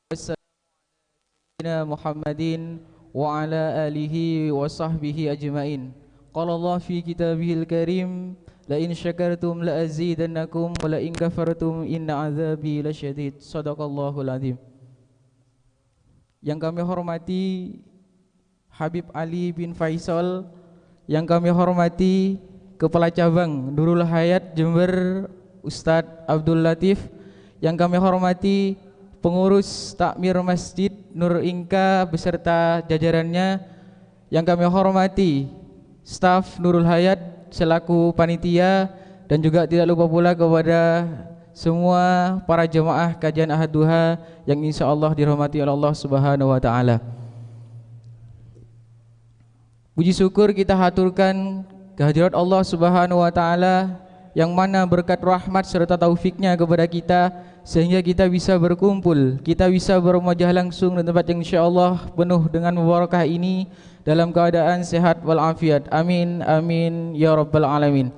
Sayyidina Muhammadin wa ala alihi wa sahbihi ajma'in. Qala Allah fi kitabihil karim, la in syakartum la azidannakum wa la in kafartum inna azabi lasyadid. Shadaqallahul azim. Yang kami hormati Habib Ali bin Faisal, yang kami hormati Kepala Cabang Nurul Hayat Jember Ustadz Abdul Latif, yang kami hormati pengurus takmir Masjid Nur Inka beserta jajarannya, yang kami hormati staf Nurul Hayat selaku panitia, dan juga tidak lupa pula kepada semua para jemaah kajian Ahad Duha yang insyaallah dirahmati oleh Allah Subhanahu wa taala. Puji syukur kita haturkan kehadirat Allah Subhanahu wa taala yang mana berkat rahmat serta taufiknya kepada kita sehingga kita bisa berkumpul, kita bisa bermajah langsung di tempat yang insyaallah penuh dengan barakah ini dalam keadaan sehat walafiat. Amin amin ya rabbal alamin.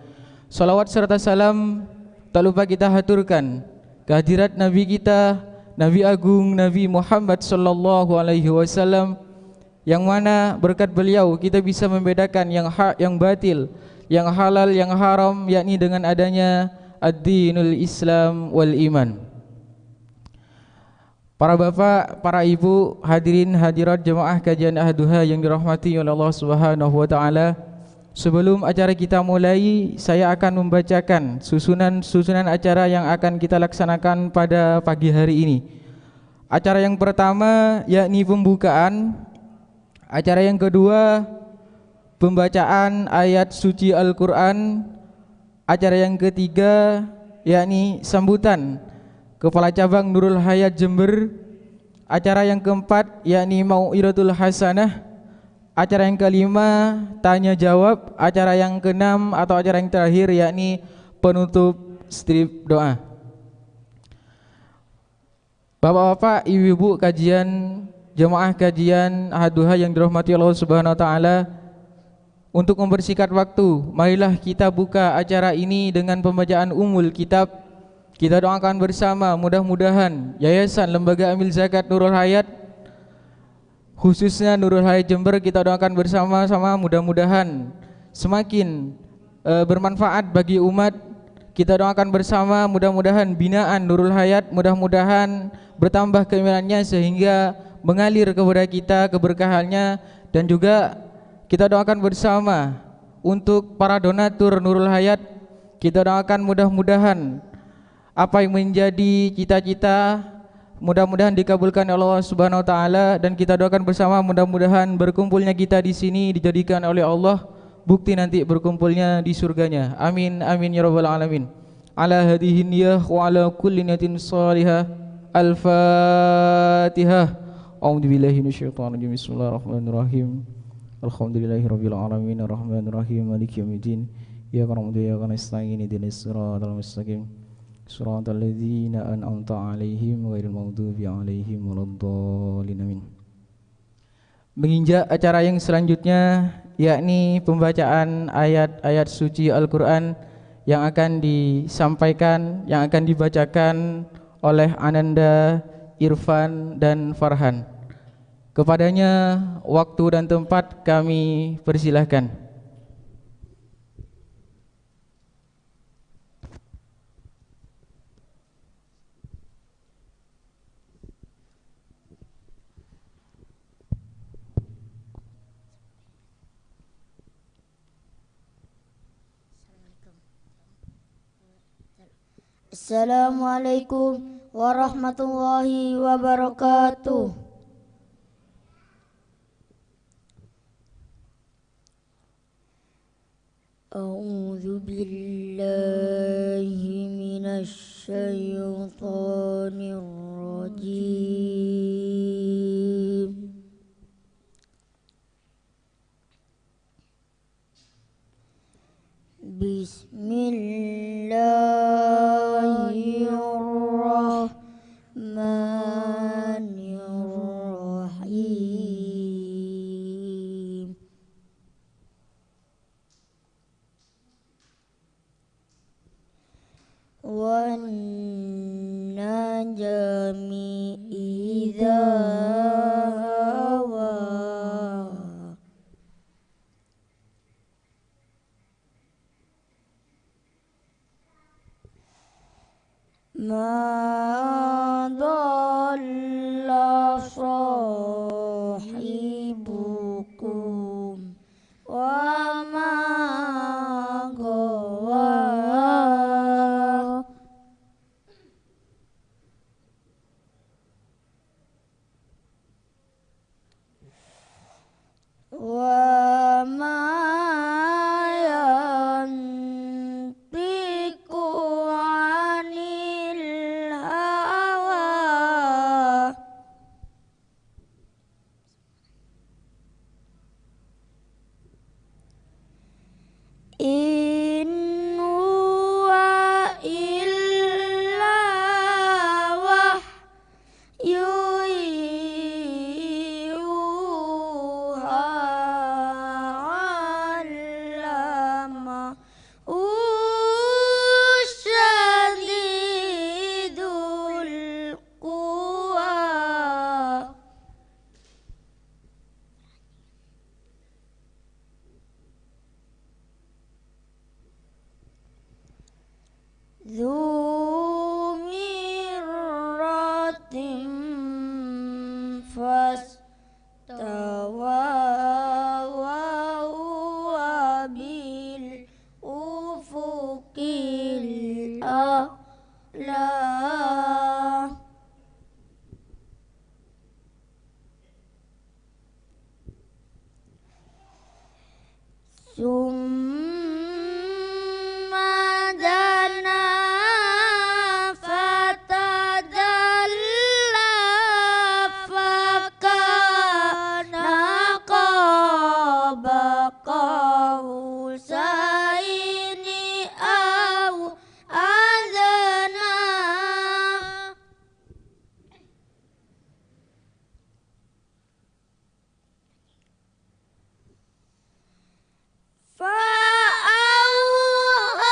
Salawat serta salam tak lupa kita haturkan kehadirat Nabi kita, Nabi Agung Nabi Muhammad sallallahu alaihi wasallam, yang mana berkat beliau kita bisa membedakan yang hak yang batil, yang halal yang haram, yakni dengan adanya ad-dinul Islam wal iman. Para bapak, para ibu, hadirin hadirat jemaah kajian Ahad Duha yang dirahmati oleh Allah Subhanahu wa taala. Sebelum acara kita mulai, saya akan membacakan susunan acara yang akan kita laksanakan pada pagi hari ini. Acara yang pertama yakni pembukaan. Acara yang kedua pembacaan ayat suci Al-Quran. Acara yang ketiga yakni sambutan Kepala Cabang Nurul Hayat Jember. Acara yang keempat yakni Mau'idatul Hasanah. Acara yang kelima tanya jawab. Acara yang keenam atau acara yang terakhir yakni penutup strip doa. Bapak-bapak, ibu-ibu kajian, jemaah kajian Ahad Duha yang dirahmati Allah Subhanahu wa taala, untuk mempersingkat waktu, marilah kita buka acara ini dengan pembacaan umul kitab. Kita doakan bersama, mudah-mudahan Yayasan Lembaga Amil Zakat Nurul Hayat, khususnya Nurul Hayat Jember, kita doakan bersama-sama mudah-mudahan semakin bermanfaat bagi umat. Kita doakan bersama mudah-mudahan binaan Nurul Hayat mudah-mudahan bertambah keimanannya sehingga mengalir kepada kita keberkahannya. Dan juga kita doakan bersama untuk para donatur Nurul Hayat, kita doakan mudah-mudahan apa yang menjadi cita-cita mudah-mudahan dikabulkan oleh Allah Subhanahu wa taala, dan kita doakan bersama mudah-mudahan berkumpulnya kita di sini dijadikan oleh Allah bukti nanti berkumpulnya di surganya. Amin amin ya rabbal alamin. Ala hadhihi niyyah wa ala kulli niyatin shalihah. Al-Fatihah. A'udzubillahi minasyaitonir rajim. Bismillahirrahmanirrahim. Alhamdulillahirabbil alamin arrahmanirrahim maliki yaumiddin. Iyyaka na'budu wa iyyaka nasta'in ihdinas siratal mustaqim. Shiratal ladzina an'amta 'alaihim ghairil maghdubi 'alaihim waladdallin. Amin. Menginjak acara yang selanjutnya yakni pembacaan ayat-ayat suci Al-Qur'an yang akan disampaikan, yang akan dibacakan oleh Ananda, Irfan dan Farhan. Kepadanya waktu dan tempat kami persilahkan. Assalamualaikum warahmatullahi wabarakatuh. A'udzu billahi minasy syaithanir rajim. Bismillahirrahmanirrahim. Wan najmi idza يوحى علمه الشديد القوى ذو مرة فاستوى وهو بالأفق الأعلى ثم دنا فتدلى فكان قاب قوسين أو أدنى فأوحى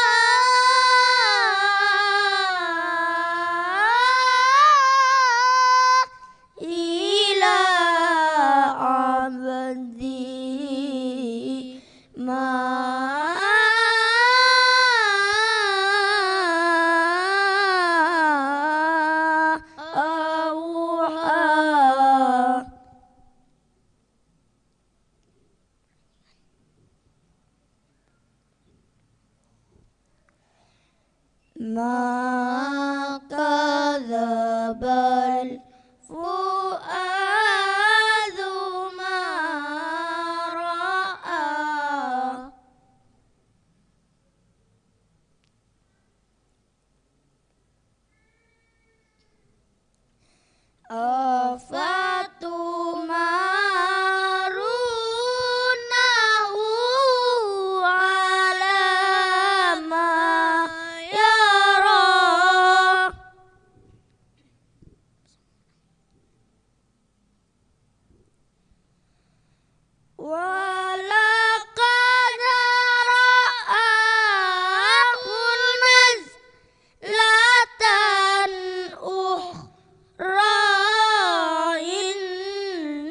إلى عبده ما أوحى ما كذب الفؤاد ما رأى أفتمارونه على ما يرى ولقد رآه نزلة أخرى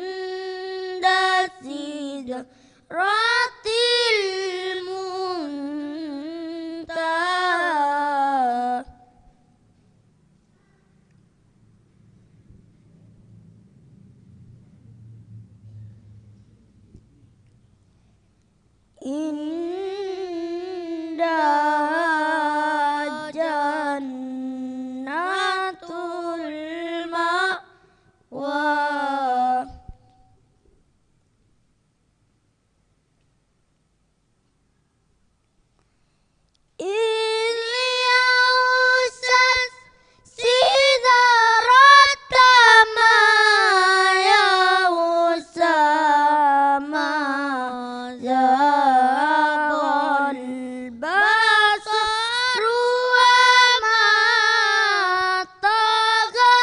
عند سدرة المنتهى عندها جنة المأوى إذ يغشى السدرة ما يغشى ما زاغ البصر وما طغى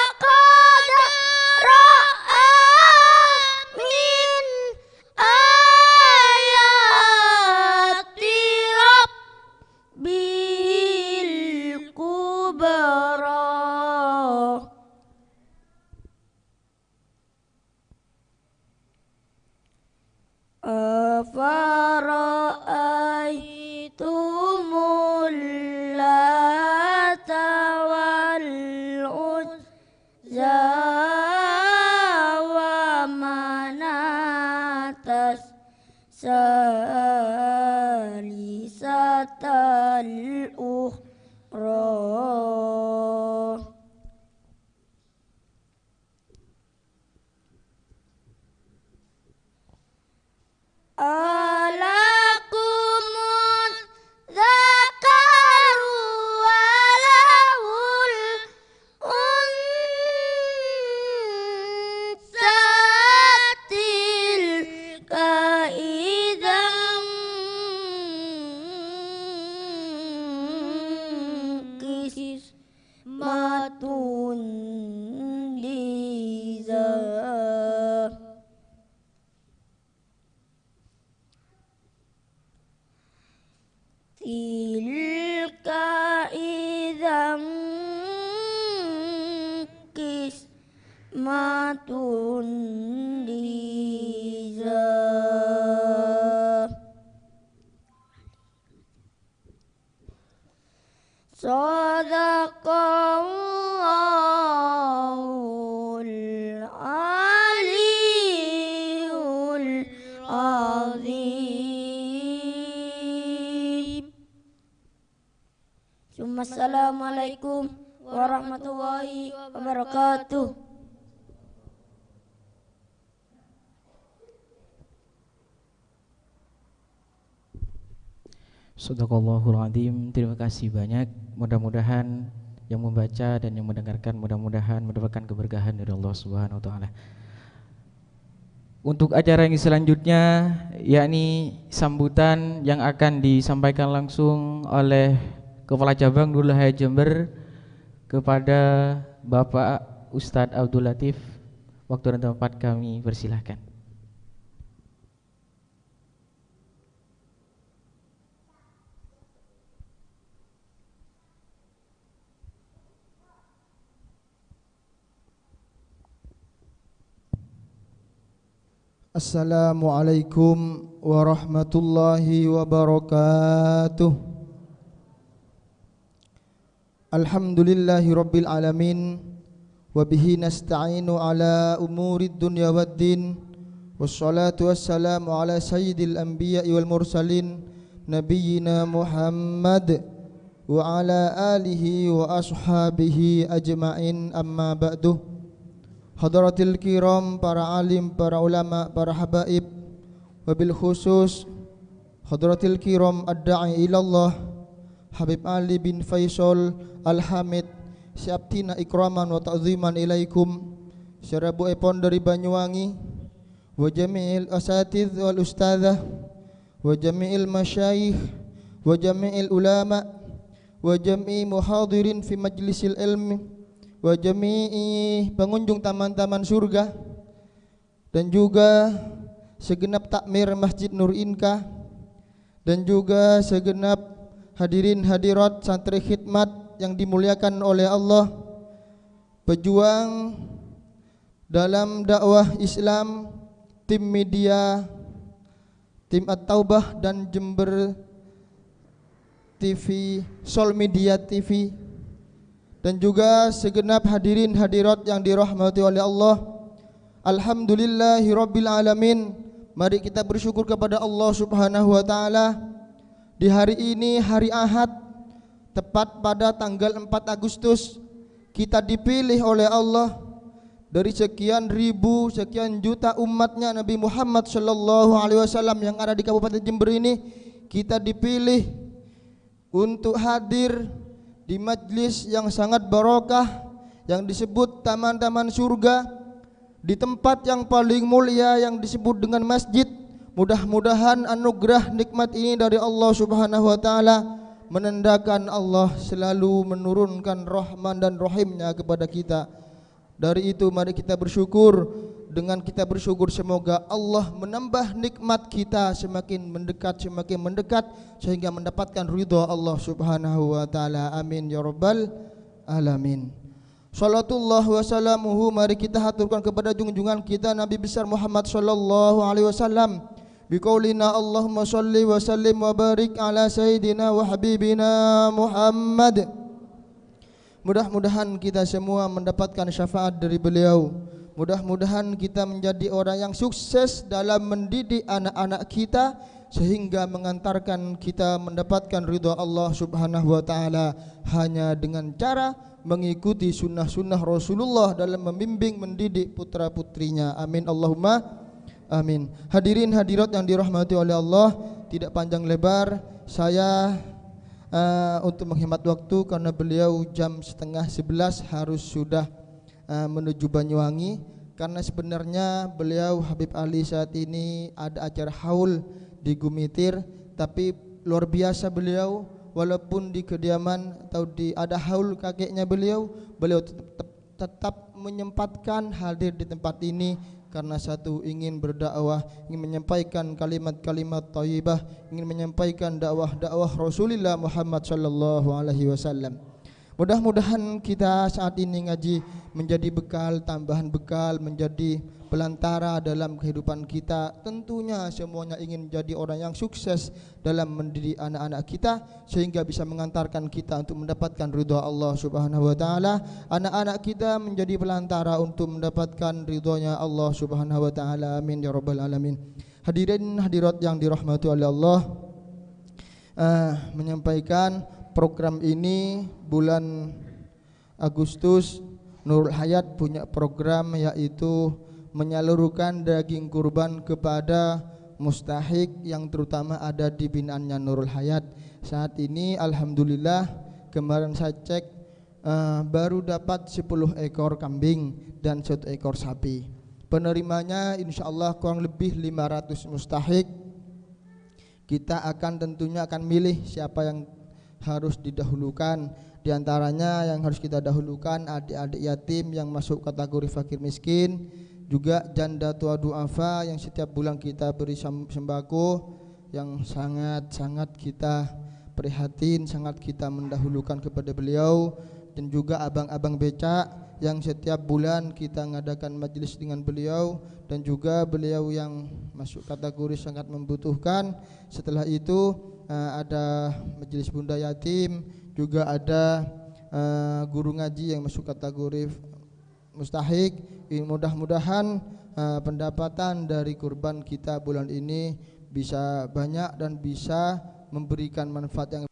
لقد رأى من آيات ربه الكبرى أفرأيتم اللات والعزى ومناة الثالثة الأخرى ألكم الذكر وله الأنثى تلك إذا tilka idzan qismatun diza. Sadaqallahul aliyul azim. Assalamualaikum warahmatullahi wabarakatuh. Sadaqallahul adzim. Terima kasih banyak. Mudah-mudahan yang membaca dan yang mendengarkan mudah-mudahan mendapatkan keberkahan dari Allah Subhanahu wa taala. Untuk acara yang selanjutnya yakni sambutan yang akan disampaikan langsung oleh Kepala Cabang Nurul Hayat Jember kepada Bapak Ustadz Abdul Latif. Waktu dan tempat kami persilahkan. Assalamualaikum warahmatullahi wabarakatuh. Alhamdulillahi rabbil alamin. Wabihi nasta'inu ala umurid dunya waddin. Wassalatu wassalamu ala sayyidil anbiya'i wal mursalin Nabiyyina Muhammad wa ala alihi wa ashabihi ajma'in, amma ba'du. Hadratil kiram, para alim, para ulama, para habaib, wabil khusus hadratil kiram ad-da'i ilallah Habib Ali bin Faisal Al-Hamid, siaptina ikraman wa ta'ziman ilaikum, syarabu epon dari Banyuwangi, wa jami'il asatidh wal ustadzah, wa jami'il masyayikh, wa jami'il ulama, wa jami'i muhadirin fi majlisil ilmi, wa jami'i pengunjung taman-taman surga, dan juga segenap takmir Masjid Nur Inka, dan juga segenap hadirin hadirat santri khidmat yang dimuliakan oleh Allah, pejuang dalam dakwah Islam, tim media, tim At-Taubah dan Jember TV, Sol Media TV, dan juga segenap hadirin hadirat yang dirahmati oleh Allah. Alhamdulillahi rabbil alamin. Mari kita bersyukur kepada Allah Subhanahu wa taala. Di hari ini, hari Ahad, tepat pada tanggal 4 Agustus, kita dipilih oleh Allah dari sekian ribu, sekian juta umatnya Nabi Muhammad sallallahu alaihi wasallam yang ada di Kabupaten Jember ini. Kita dipilih untuk hadir di majlis yang sangat barokah yang disebut taman-taman surga, di tempat yang paling mulia yang disebut dengan masjid. Mudah-mudahan anugerah nikmat ini dari Allah Subhanahu wa taala menandakan Allah selalu menurunkan rahman dan rahimnya kepada kita. Dari itu mari kita bersyukur. Dengan kita bersyukur semoga Allah menambah nikmat kita semakin mendekat sehingga mendapatkan ridha Allah Subhanahu wa taala. Amin ya rabbal alamin. Salatullah wa salamuhu, mari kita haturkan kepada junjungan kita Nabi besar Muhammad sallallahu alaihi wasallam biqaulina Allahumma shalli wa sallim wa barik ala sayyidina wa habibina Muhammad. Mudah-mudahan kita semua mendapatkan syafaat dari beliau. Mudah-mudahan kita menjadi orang yang sukses dalam mendidik anak-anak kita sehingga mengantarkan kita mendapatkan ridha Allah Subhanahu wa taala hanya dengan cara mengikuti sunnah-sunnah Rasulullah dalam membimbing mendidik putra-putrinya. Amin Allahumma amin. Hadirin hadirat yang dirahmati oleh Allah, tidak panjang lebar saya untuk menghemat waktu karena beliau jam 10:30 harus sudah menuju Banyuwangi, karena sebenarnya beliau Habib Ali saat ini ada acara haul di Gumitir, tapi luar biasa beliau walaupun di kediaman atau ada haul kakeknya beliau tetap menyempatkan hadir di tempat ini karena satu, ingin berdakwah, ingin menyampaikan kalimat-kalimat thayyibah, ingin menyampaikan dakwah Rasulullah Muhammad sallallahu alaihi wasallam. Mudah-mudahan kita saat ini ngaji menjadi bekal, tambahan bekal, menjadi pelantara dalam kehidupan kita. Tentunya semuanya ingin menjadi orang yang sukses dalam mendidik anak-anak kita, sehingga bisa mengantarkan kita untuk mendapatkan ridha Allah Subhanahu wa taala. Anak-anak kita menjadi pelantara untuk mendapatkan ridhonya Allah Subhanahu wa taala. Amin ya rabbal alamin. Hadirin hadirat yang dirahmati oleh Allah, menyampaikan program ini bulan Agustus, Nurul Hayat punya program yaitu menyalurkan daging kurban kepada mustahik yang terutama ada di binaannya Nurul Hayat. Saat ini alhamdulillah, kemarin saya cek baru dapat 10 ekor kambing dan 1 ekor sapi. Penerimanya insyaallah kurang lebih 500 mustahik. Kita akan tentunya akan milih siapa yang harus didahulukan. Di antaranya yang harus kita dahulukan adik-adik yatim yang masuk kategori fakir miskin, juga janda tua duafa yang setiap bulan kita beri sembako, yang sangat kita prihatin, sangat kita mendahulukan kepada beliau, dan juga abang-abang becak yang setiap bulan kita ngadakan majelis dengan beliau, dan juga beliau yang masuk kategori sangat membutuhkan. Setelah itu ada majelis bunda yatim, juga ada guru ngaji yang masuk kategori mustahik. Mudah-mudahan pendapatan dari kurban kita bulan ini bisa banyak dan bisa memberikan manfaat yang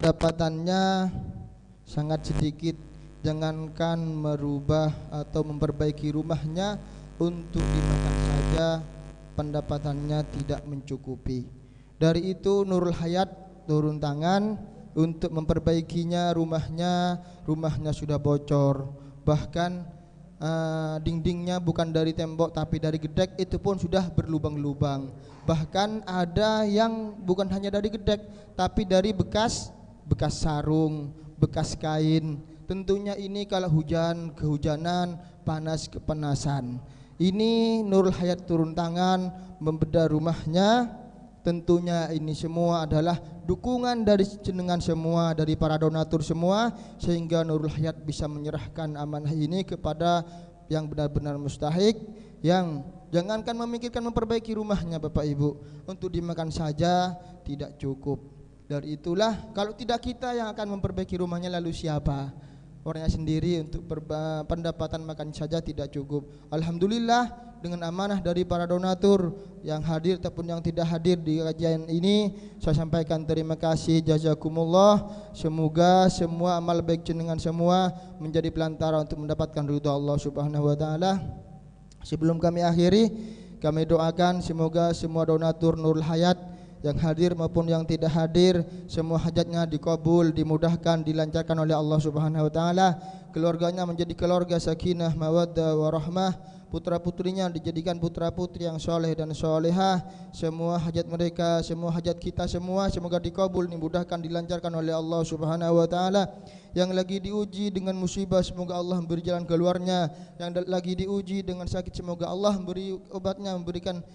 pendapatannya sangat sedikit. Jangankan merubah atau memperbaiki rumahnya, untuk dimakan saja pendapatannya tidak mencukupi. Dari itu Nurul Hayat turun tangan untuk memperbaikinya rumahnya sudah bocor, bahkan dindingnya bukan dari tembok tapi dari gedek, itu pun sudah berlubang-lubang. Bahkan ada yang bukan hanya dari gedek tapi dari bekas sarung, bekas kain. Tentunya ini kalau hujan kehujanan, panas kepanasan. Ini Nurul Hayat turun tangan membedah rumahnya. Tentunya ini semua adalah dukungan dari jenengan semua, dari para donatur semua, sehingga Nurul Hayat bisa menyerahkan amanah ini kepada yang benar-benar mustahik, yang jangankan memikirkan memperbaiki rumahnya Bapak Ibu, untuk dimakan saja tidak cukup. Dari itulah kalau tidak kita yang akan memperbaiki rumahnya, lalu siapa? Orangnya sendiri. Untuk pendapatan makan saja tidak cukup. Alhamdulillah dengan amanah dari para donatur yang hadir ataupun yang tidak hadir di kajian ini, saya sampaikan terima kasih, jazakumullah. Semoga semua amal baik jenengan semua menjadi pelantara untuk mendapatkan ridha Allah Subhanahu wa taala. Sebelum kami akhiri, kami doakan semoga semua donatur Nurul Hayat yang hadir maupun yang tidak hadir, semua hajatnya dikabul, dimudahkan, dilancarkan oleh Allah Subhanahu wa taala. Keluarganya menjadi keluarga sakinah, mawaddah, warahmah. Putra-putrinya dijadikan putra-putri yang soleh dan solehah. Semua hajat mereka, semua hajat kita semua semoga dikabul, dimudahkan, dilancarkan oleh Allah Subhanahu wa taala. Yang lagi diuji dengan musibah, semoga Allah memberi jalan keluarnya. Yang lagi diuji dengan sakit, semoga Allah memberi obatnya, memberikan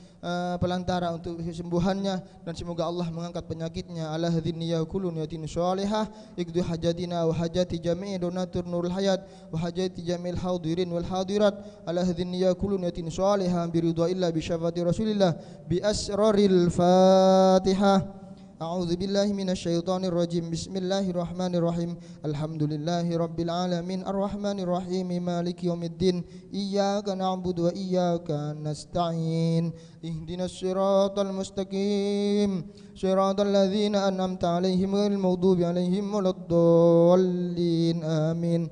pelantara untuk kesembuhannya, dan semoga Allah mengangkat penyakitnya. Ala hadzini ya kullu niyatin shalihah iqdi hajatina wa hajati jami'i donatur Nurul Hayat wa hajati jami'il hadirin wal hadirat. Ala hadzini ya kullu niyatin shalihah bi ridha illa bi syafaati Rasulillah bi asraril Fatihah. A'udzu billahi minasyaitonir rajim. Bismillahirrahmanirrahim. Alhamdulillahi rabbil alamin arrahmanir rahim maliki yaumiddin. Iyyaka na'budu wa iyyaka nasta'in. Ihdinas siratal mustaqim. Siratal ladzina an'amta 'alaihim ghairil maghdubi 'alaihim waladdallin. Amin.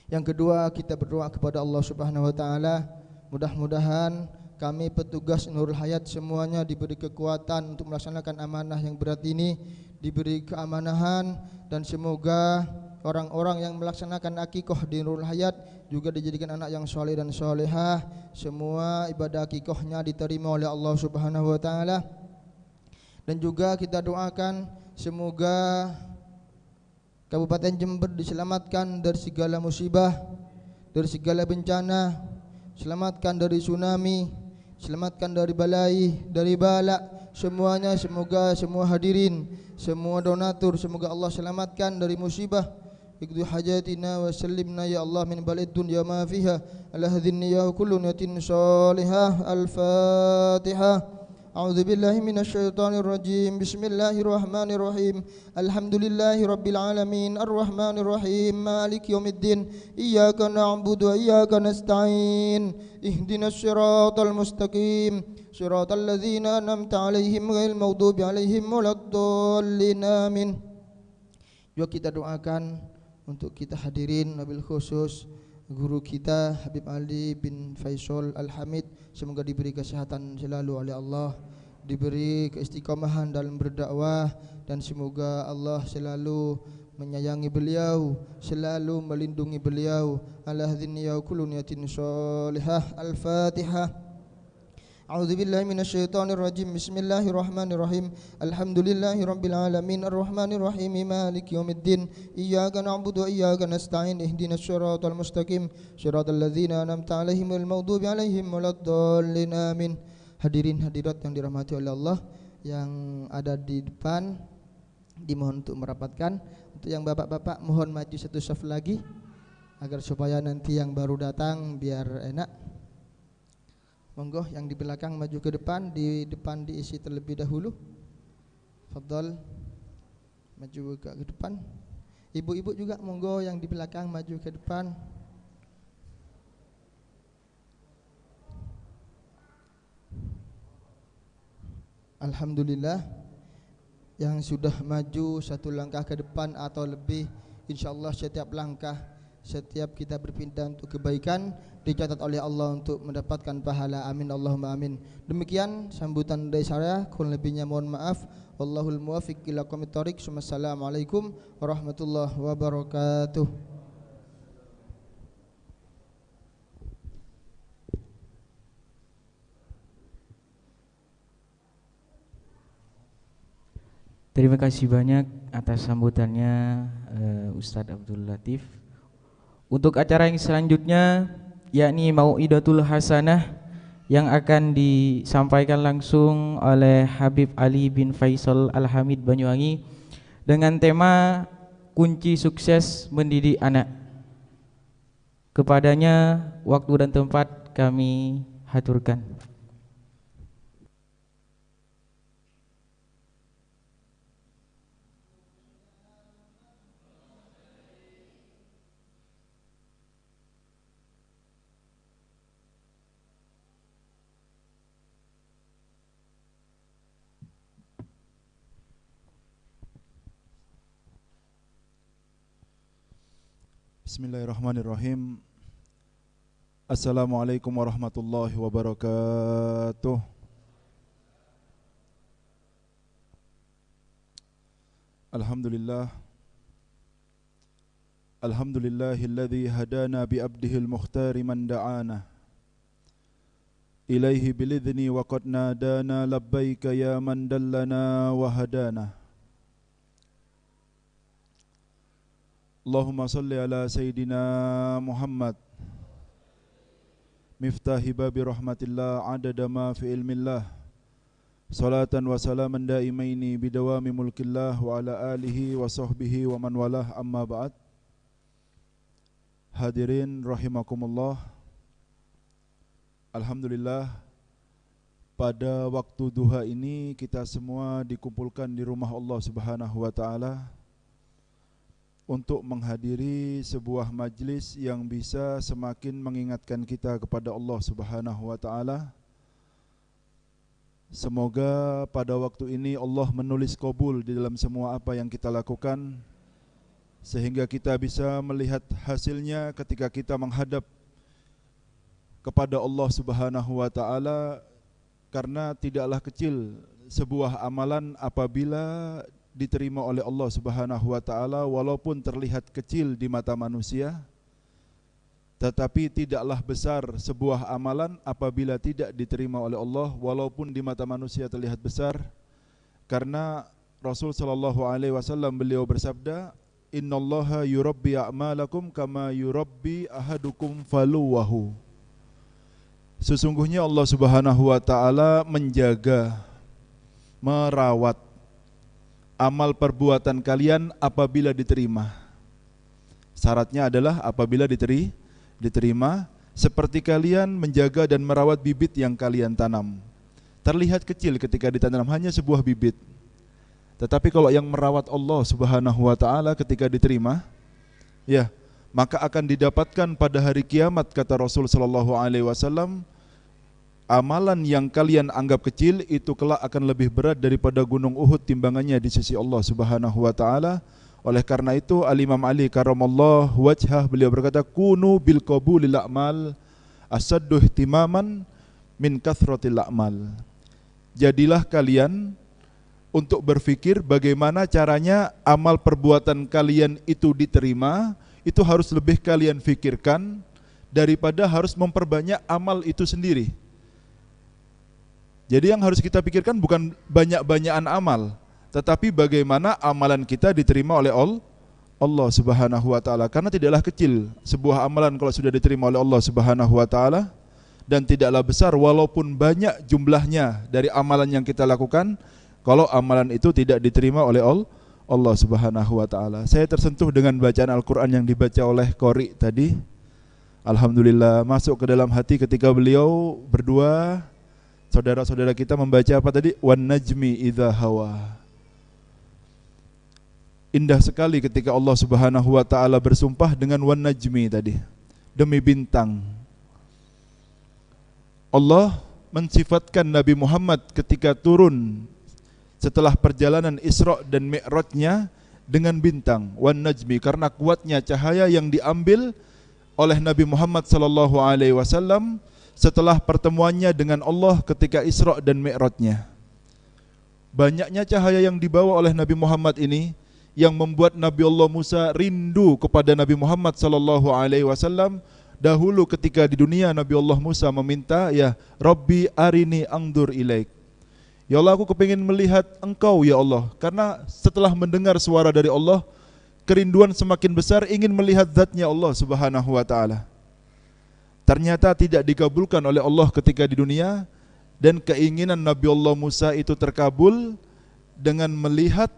Yang kedua, kita berdoa kepada Allah Subhanahu wa taala, mudah-mudahan kami petugas Nurul Hayat semuanya diberi kekuatan untuk melaksanakan amanah yang berat ini, diberi keamanahan, dan semoga orang-orang yang melaksanakan akikah di Nurul Hayat juga dijadikan anak yang soleh dan solehah. Semua ibadah akikahnya diterima oleh Allah Subhanahu wa taala. Dan juga kita doakan semoga Kabupaten Jember diselamatkan dari segala musibah, dari segala bencana, selamatkan dari tsunami, selamatkan dari balai, dari bala, semuanya. Semoga semua hadirin, semua donatur, semoga Allah selamatkan dari musibah. Iqdi hajatina wa sallimna ya Allah min balid dunya ma fiha ala hadhinni ya kullu niyatin salihah. Al-Fatihah. A'udzu billahi minasy syaithanir rajim. Bismillahirrahmanirrahim. Alhamdulillahi rabbil alamin arrahmanir rahim maliki yaumiddin. Iyyaka na'budu wa iyyaka nasta'in. Ihdinas siratal mustaqim. Siratal ladzina an'amta 'alaihim ghairil maghdubi 'alaihim waladdallin. Amin. Juga kita doakan untuk kita hadirin, wabil khusus guru kita Habib Ali bin Faisal Al-Hamid, semoga diberi kesehatan selalu oleh Allah, diberi keistiqomahan dalam berdakwah, dan semoga Allah selalu menyayangi beliau, selalu melindungi beliau. Ala hadzinni ya kullu niyatin shalihah. Al-Fatihah. A'udzu billahi minasy syaithanir rajim. Bismillahirrahmanirrahim. Alhamdulillahi rabbil alamin arrahmanir rahim maliki yaumiddin. Iyyaka na'budu wa iyyaka nasta'in. Ihdinas siratal mustaqim. Siratal ladzina an'amta 'alaihim ghairil maghdubi 'alaihim waladdallin. Amin. Hadirin hadirat yang dirahmati oleh Allah, yang ada di depan dimohon untuk merapatkan. Untuk yang bapak-bapak mohon maju satu saf lagi agar supaya nanti yang baru datang biar enak. Monggo yang di belakang maju ke depan, di depan diisi terlebih dahulu. Fadhal maju ke depan. Ibu-ibu juga monggo yang di belakang maju ke depan. Alhamdulillah, yang sudah maju satu langkah ke depan atau lebih, insyaallah setiap langkah, setiap kita berpindah untuk kebaikan dicatat oleh Allah untuk mendapatkan pahala. Amin Allahumma amin. Demikian sambutan dari saya, kurang lebihnya mohon maaf. Wallahul muwaffiq ila aqwamit thoriq. Wassalamualaikum warahmatullahi wabarakatuh. Terima kasih banyak atas sambutannya Ustadz Abdul Latif. Untuk acara yang selanjutnya yakni Mau'idatul Hasanah yang akan disampaikan langsung oleh Habib Ali bin Faisal Al-Hamid Banyuwangi dengan tema kunci sukses mendidik anak. Kepadanya waktu dan tempat kami haturkan. Bismillahirrahmanirrahim. Assalamualaikum warahmatullahi wabarakatuh. Alhamdulillah. Alhamdulillahilladzi hadana bi abdihil mukhtari man da'ana ilaihi bilidhni wa qad nadana labbaika ya man dallana wa hadana. Allahumma salli ala Sayyidina Muhammad miftahi babi rahmatillah adada ma fi ilmillah salatan wa salaman daimaini bidawami mulkillah wa ala alihi wa sahbihi wa man walah, amma ba'd. Hadirin rahimakumullah, alhamdulillah pada waktu duha ini kita semua dikumpulkan di rumah Allah Subhanahu wa taala untuk menghadiri sebuah majlis yang bisa semakin mengingatkan kita kepada Allah Subhanahu wa taala. Semoga pada waktu ini Allah menulis qabul di dalam semua apa yang kita lakukan, sehingga kita bisa melihat hasilnya ketika kita menghadap kepada Allah Subhanahu wa taala, karena tidaklah kecil sebuah amalan apabila diterima oleh Allah Subhanahu wa taala walaupun terlihat kecil di mata manusia, tetapi tidaklah besar sebuah amalan apabila tidak diterima oleh Allah walaupun di mata manusia terlihat besar. Karena Rasul sallallahu alaihi wasallam beliau bersabda, "Innallaha yurabbi a'malakum kama yurabbi ahadukum faluwahu." Sesungguhnya Allah Subhanahu wa taala menjaga, merawat amal perbuatan kalian apabila diterima. Syaratnya adalah apabila diterima, seperti kalian menjaga dan merawat bibit yang kalian tanam. Terlihat kecil ketika ditanam, hanya sebuah bibit. Tetapi kalau yang merawat Allah Subhanahu wa taala ketika diterima, ya, maka akan didapatkan pada hari kiamat, kata Rasul sallallahu alaihi wasallam, amalan yang kalian anggap kecil itu kelak akan lebih berat daripada gunung Uhud timbangannya di sisi Allah Subhanahu wa taala. Oleh karena itu Al-Imam Ali karamallahu wajhah beliau berkata, "Kunu bil qabulil a'mal asaddu ihtimaman min kathratil a'mal." Jadilah kalian untuk berpikir bagaimana caranya amal perbuatan kalian itu diterima, itu harus lebih kalian fikirkan daripada harus memperbanyak amal itu sendiri. Jadi yang harus kita pikirkan bukan banyak-banyakan amal, tetapi bagaimana amalan kita diterima oleh Allah Subhanahu wa taala. Karena tidaklah kecil sebuah amalan kalau sudah diterima oleh Allah Subhanahu wa taala, dan tidaklah besar walaupun banyak jumlahnya dari amalan yang kita lakukan kalau amalan itu tidak diterima oleh Allah Subhanahu wa taala. Saya tersentuh dengan bacaan Al-Qur'an yang dibaca oleh qori tadi. Alhamdulillah masuk ke dalam hati ketika beliau berdua, saudara-saudara kita membaca apa tadi? Wan najmi idza hawa. Indah sekali ketika Allah Subhanahu wa taala bersumpah dengan wan najmi tadi, demi bintang. Allah mensifatkan Nabi Muhammad ketika turun setelah perjalanan Isra dan Mi'rajnya dengan bintang, wan najmi, karena kuatnya cahaya yang diambil oleh Nabi Muhammad sallallahu alaihi wasallam setelah pertemuannya dengan Allah ketika Isra dan Mi'rajnya. Banyaknya cahaya yang dibawa oleh Nabi Muhammad ini yang membuat Nabi Allah Musa rindu kepada Nabi Muhammad sallallahu alaihi wasallam. Dahulu ketika di dunia Nabi Allah Musa meminta, ya Rabbi arini angdur ilaik. Ya Allah, aku kepingin melihat engkau ya Allah. Karena setelah mendengar suara dari Allah, kerinduan semakin besar ingin melihat zatnya Allah Subhanahu wa ta'ala. Ternyata tidak dikabulkan oleh Allah ketika di dunia, dan keinginan Nabi Allah Musa itu terkabul dengan melihat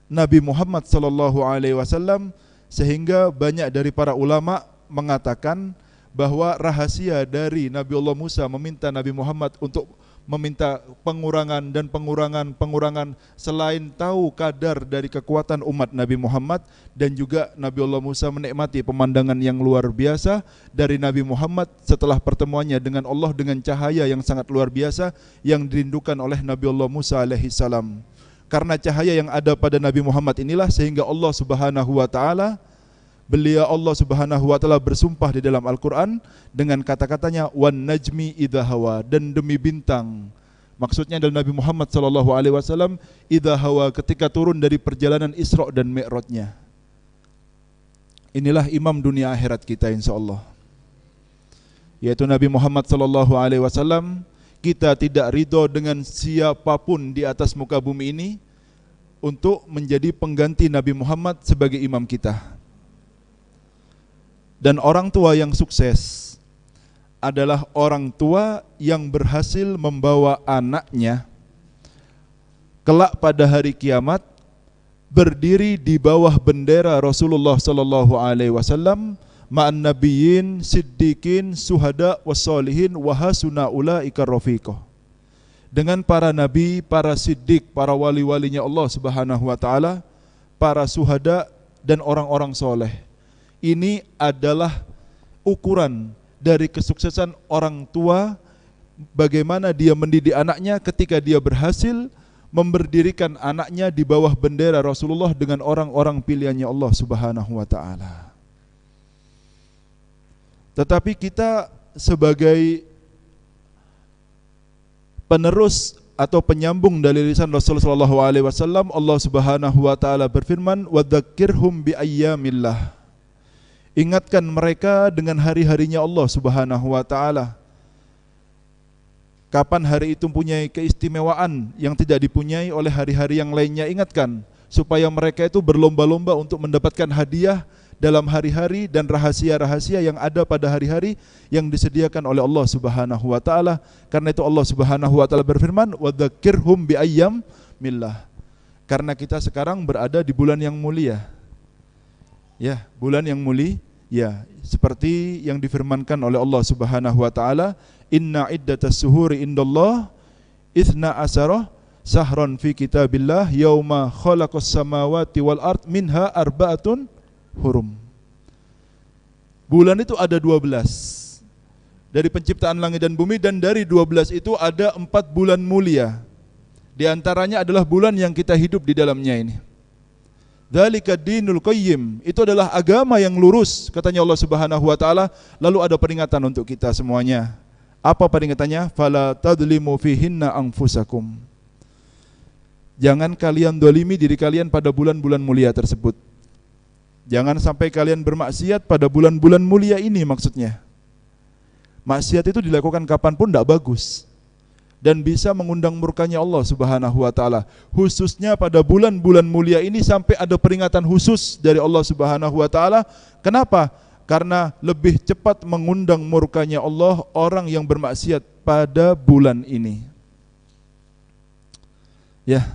Nabi Muhammad sallallahu alaihi wasallam, sehingga banyak dari para ulama mengatakan bahwa rahasia dari Nabi Allah Musa meminta Nabi Muhammad untuk meminta pengurangan dan pengurangan selain tahu kadar dari kekuatan umat Nabi Muhammad, dan juga Nabi Allah Musa menikmati pemandangan yang luar biasa dari Nabi Muhammad setelah pertemuannya dengan Allah dengan cahaya yang sangat luar biasa yang dirindukan oleh Nabi Allah Musa alaihi salam. Karena cahaya yang ada pada Nabi Muhammad inilah sehingga Allah Subhanahu wa taala, Allah Subhanahu wa taala bersumpah di dalam Al-Qur'an dengan kata-katanya wan najmi idza hawa, dan demi bintang. Maksudnya adalah Nabi Muhammad sallallahu alaihi wasallam idza hawa, ketika turun dari perjalanan Isra dan Mi'rajnya. Inilah imam dunia akhirat kita insyaallah, yaitu Nabi Muhammad sallallahu alaihi wasallam. Kita tidak ridho dengan siapapun di atas muka bumi ini untuk menjadi pengganti Nabi Muhammad sebagai imam kita. Dan orang tua yang sukses adalah orang tua yang berhasil membawa anaknya kelak pada hari kiamat berdiri di bawah bendera Rasulullah sallallahu alaihi wasallam ma'an nabiyyin siddiqin suhada wassalihin wa hasuna ulaika rafiqah, dengan para nabi, para siddiq, para wali-walinya Allah Subhanahu wa taala, para suhada dan orang-orang soleh. Ini adalah ukuran dari kesuksesan orang tua, bagaimana dia mendidik anaknya ketika dia berhasil memberdirikan anaknya di bawah bendera Rasulullah dengan orang-orang pilihannya Allah Subhanahu wa taala. Tetapi kita sebagai penerus atau penyambung dari lisan Rasul sallallahu alaihi wasallam, Allah Subhanahu wa taala berfirman, "Wadzakirhum bi ayyamillah." Ingatkan mereka dengan hari-harinya Allah Subhanahu wa taala. Kapan hari itu mempunyai keistimewaan yang tidak dipunyai oleh hari-hari yang lainnya, ingatkan supaya mereka itu berlomba-lomba untuk mendapatkan hadiah dalam hari-hari dan rahasia-rahasia yang ada pada hari-hari yang disediakan oleh Allah Subhanahu wa taala. Karena itu Allah Subhanahu wa taala berfirman, "Wadzakirhum bi ayyamillah." Karena kita sekarang berada di bulan yang mulia. Ya, bulan yang mulia. Ya, seperti yang difirmankan oleh Allah Subhanahu wa taala, "Inna iddatas suhuri indallah 12 sahran fi kitabillah yauma khalaqas samawati wal ard minha arba'atun hurum." Bulan itu ada 12 dari penciptaan langit dan bumi, dan dari 12 itu ada 4 bulan mulia. Di antaranya adalah bulan yang kita hidup di dalamnya ini. Dzalika dinul qayyim, itu adalah agama yang lurus, katanya Allah Subhanahu wa taala. Lalu ada peringatan untuk kita semuanya. Apa peringatannya? Fala tadlimu fihinna anfusakum. Jangan kalian dolimi diri kalian pada bulan-bulan mulia tersebut. Jangan sampai kalian bermaksiat pada bulan-bulan mulia ini, maksudnya. Maksiat itu dilakukan kapanpun tidak bagus dan bisa mengundang murkanya Allah Subhanahu wa taala. Khususnya pada bulan-bulan mulia ini sampai ada peringatan khusus dari Allah Subhanahu wa taala. Kenapa? Karena lebih cepat mengundang murkanya Allah orang yang bermaksiat pada bulan ini. Ya.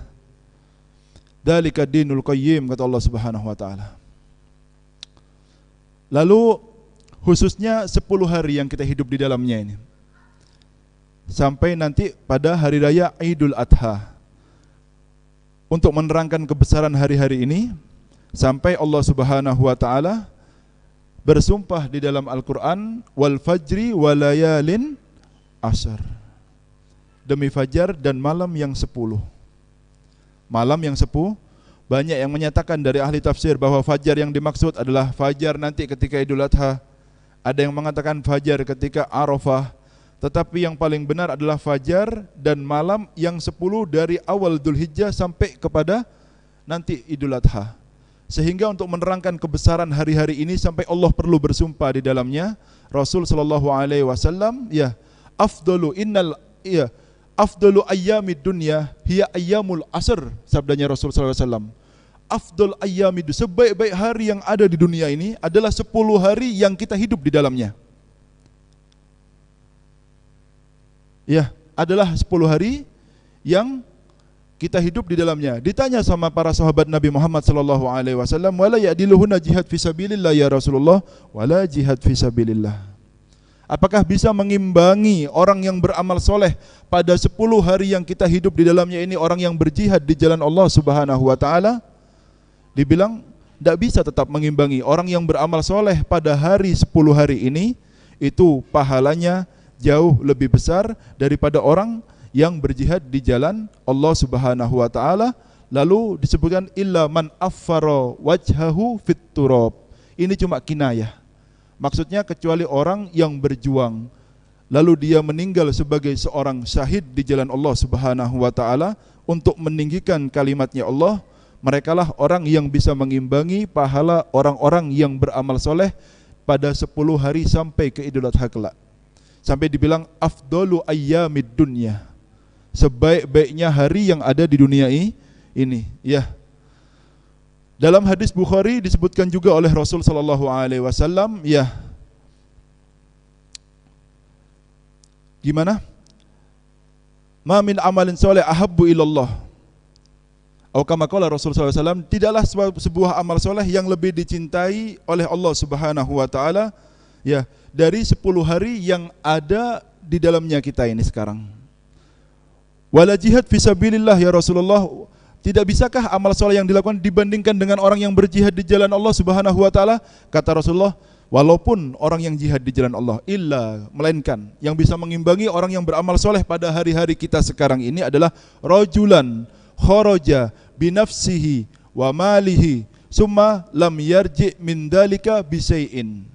Dzalika dinul qayyim, kata Allah Subhanahu wa taala. Lalu khususnya 10 hari yang kita hidup di dalamnya ini, sampai nanti pada hari raya Idul Adha. Untuk menerangkan kebesaran hari-hari ini, sampai Allah Subhanahu wa taala bersumpah di dalam Al-Qur'an, "Wal fajri walayalin ashr." Demi fajar dan malam yang 10. Malam yang 10, banyak yang menyatakan dari ahli tafsir bahwa fajar yang dimaksud adalah fajar nanti ketika Idul Adha. Ada yang mengatakan fajar ketika Arafah. Tetapi yang paling benar adalah fajar dan malam yang 10 dari awal Dzulhijjah sampai kepada nanti Idul Adha. Sehingga untuk menerangkan kebesaran hari-hari ini sampai Allah perlu bersumpah di dalamnya. Rasul sallallahu alaihi wasallam, ya, afdalu ayyamid dunya hiya ayyamul asr, sabdanya Rasul sallallahu alaihi wasallam. Afdal ayyamid, sebaik-baik hari yang ada di dunia ini adalah 10 hari yang kita hidup di dalamnya. Ya, adalah 10 hari yang kita hidup di dalamnya. Ditanya sama para sahabat Nabi Muhammad sallallahu alaihi wasallam, "Wala ya'diluhunna jihad fi sabilillah ya Rasulullah?" Wala jihad fi sabilillah. Apakah bisa mengimbangi orang yang beramal soleh pada 10 hari yang kita hidup di dalamnya ini, orang yang berjihad di jalan Allah Subhanahu wa taala? Dibilang tidak bisa tetap mengimbangi. Orang yang beramal soleh pada hari 10 hari ini, itu pahalanya jauh lebih besar daripada orang yang berjihad di jalan Allah Subhanahu wa taala. Lalu disebutkan illa man affara wajhahu fit turab. Ini cuma kinayah. Maksudnya kecuali orang yang berjuang lalu dia meninggal sebagai seorang syahid di jalan Allah Subhanahu wa taala untuk meninggikan kalimatnya Allah, merekalah orang yang bisa mengimbangi pahala orang-orang yang beramal soleh pada 10 hari sampai ke Idul Adha kelak. Sampai dibilang afdalu ayyamid dunya, sebaik-baiknya hari yang ada di dunia ini, ya. Dalam hadis Bukhari disebutkan juga oleh Rasul sallallahu alaihi wasallam, ya. Gimana? Ma min amalin shalih ahabbu ilallah. Atau kama qala Rasul sallallahu alaihi wasallam, tidaklah sebuah amal soleh yang lebih dicintai oleh Allah Subhanahu wa taala, ya, dari 10 hari yang ada di dalamnya kita ini sekarang. Wala jihad fisabilillah ya Rasulullah. Tidak bisakah amal soleh yang dilakukan dibandingkan dengan orang yang berjihad di jalan Allah Subhanahu wa taala? Kata Rasulullah, walaupun orang yang jihad di jalan Allah, illa, melainkan yang bisa mengimbangi orang yang beramal soleh pada hari-hari kita sekarang ini adalah rajulan kharaja binafsihi wa malihi summa lam yarji min dalika bisai'in.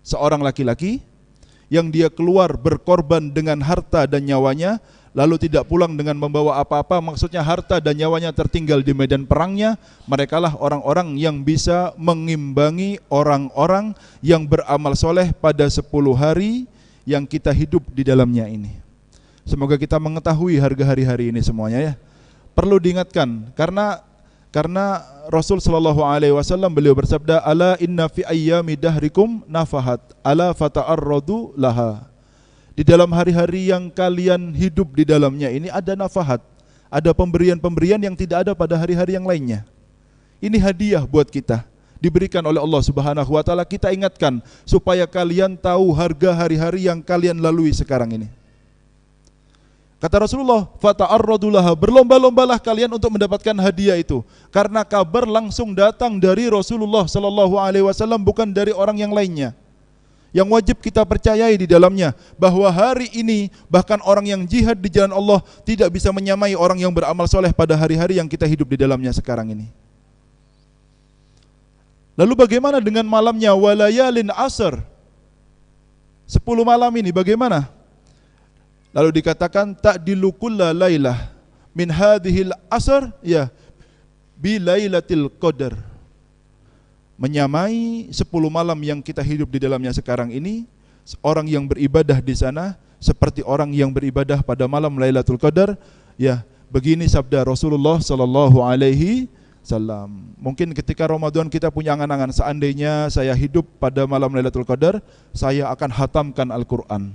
Seorang laki-laki yang dia keluar berkorban dengan harta dan nyawanya, lalu tidak pulang dengan membawa apa-apa, maksudnya harta dan nyawanya tertinggal di medan perangnya, merekalah orang-orang yang bisa mengimbangi orang-orang yang beramal soleh pada 10 hari yang kita hidup di dalamnya ini. Semoga kita mengetahui harga hari-hari ini semuanya ya. Perlu diingatkan karena Rasul sallallahu alaihi wasallam beliau bersabda, ala inna fi ayyami dahrikum nafahat ala fata'arradu laha. Di dalam hari-hari yang kalian hidup di dalamnya ini ada nafahat, ada pemberian-pemberian yang tidak ada pada hari-hari yang lainnya. Ini hadiah buat kita, diberikan oleh Allah Subhanahu wa taala. Kita ingatkan supaya kalian tahu harga hari-hari yang kalian lalui sekarang ini. Kata Rasulullah, fata'arradu laha, berlomba-lombalah kalian untuk mendapatkan hadiah itu, karena kabar langsung datang dari Rasulullah sallallahu alaihi wasallam, bukan dari orang yang lainnya. Yang wajib kita percayai di dalamnya bahwa hari ini bahkan orang yang jihad di jalan Allah tidak bisa menyamai orang yang beramal soleh pada hari-hari yang kita hidup di dalamnya sekarang ini. Lalu bagaimana dengan malamnya, walayalin asr, 10 malam ini bagaimana? Lalu dikatakan ta'dilu kulla lailah min hadhil asr ya bi lailatul qadar. Menyamai 10 malam yang kita hidup di dalamnya sekarang ini, orang yang beribadah di sana seperti orang yang beribadah pada malam Lailatul Qadar. Ya, begini sabda Rasulullah sallallahu alaihi wasallam. Mungkin ketika Ramadan kita punya angan-angan, seandainya saya hidup pada malam Lailatul Qadar, saya akan hatamkan Al-Qur'an.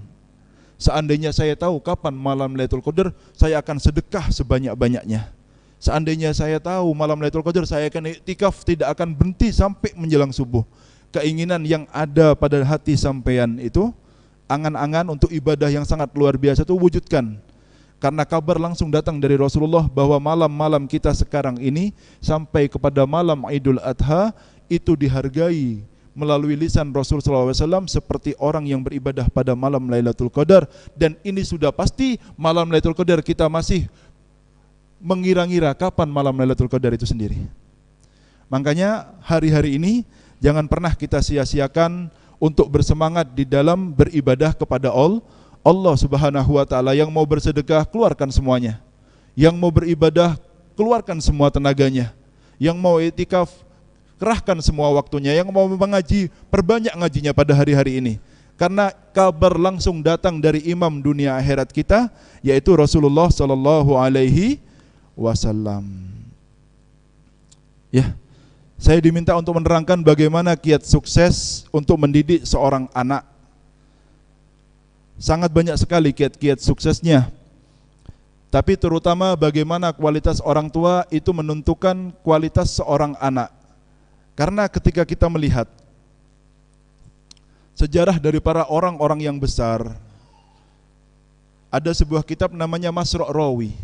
Seandainya saya tahu kapan malam Lailatul Qadar, saya akan sedekah sebanyak-banyaknya. Seandainya saya tahu malam Lailatul Qadar, saya akan iktikaf, tidak akan berhenti sampai menjelang subuh. Keinginan yang ada pada hati sampean itu, angan-angan untuk ibadah yang sangat luar biasa itu wujudkan. Karena kabar langsung datang dari Rasulullah bahwa malam-malam kita sekarang ini sampai kepada malam Idul Adha itu dihargai melalui lisan Rasul SAW seperti orang yang beribadah pada malam Lailatul Qadar. Dan ini sudah pasti malam Lailatul Qadar, kita masih mengira-ngira kapan malam Lailatul Qadar itu sendiri. Makanya hari-hari ini jangan pernah kita sia-siakan untuk bersemangat di dalam beribadah kepada Allah Subhanahu wa taala. Yang mau bersedekah, keluarkan semuanya. Yang mau beribadah, keluarkan semua tenaganya. Yang mau iktikaf, kerahkan semua waktunya. Yang mau mengaji, perbanyak ngajinya pada hari-hari ini. Karena kabar langsung datang dari imam dunia akhirat kita, yaitu Rasulullah sallallahu alaihi wasallam. Ya, saya diminta untuk menerangkan bagaimana kiat sukses untuk mendidik seorang anak. Sangat banyak sekali kiat-kiat suksesnya. Tapi terutama bagaimana kualitas orang tua itu menentukan kualitas seorang anak. Karena ketika kita melihat sejarah dari para orang-orang yang besar, ada sebuah kitab namanya Masru' Rawi.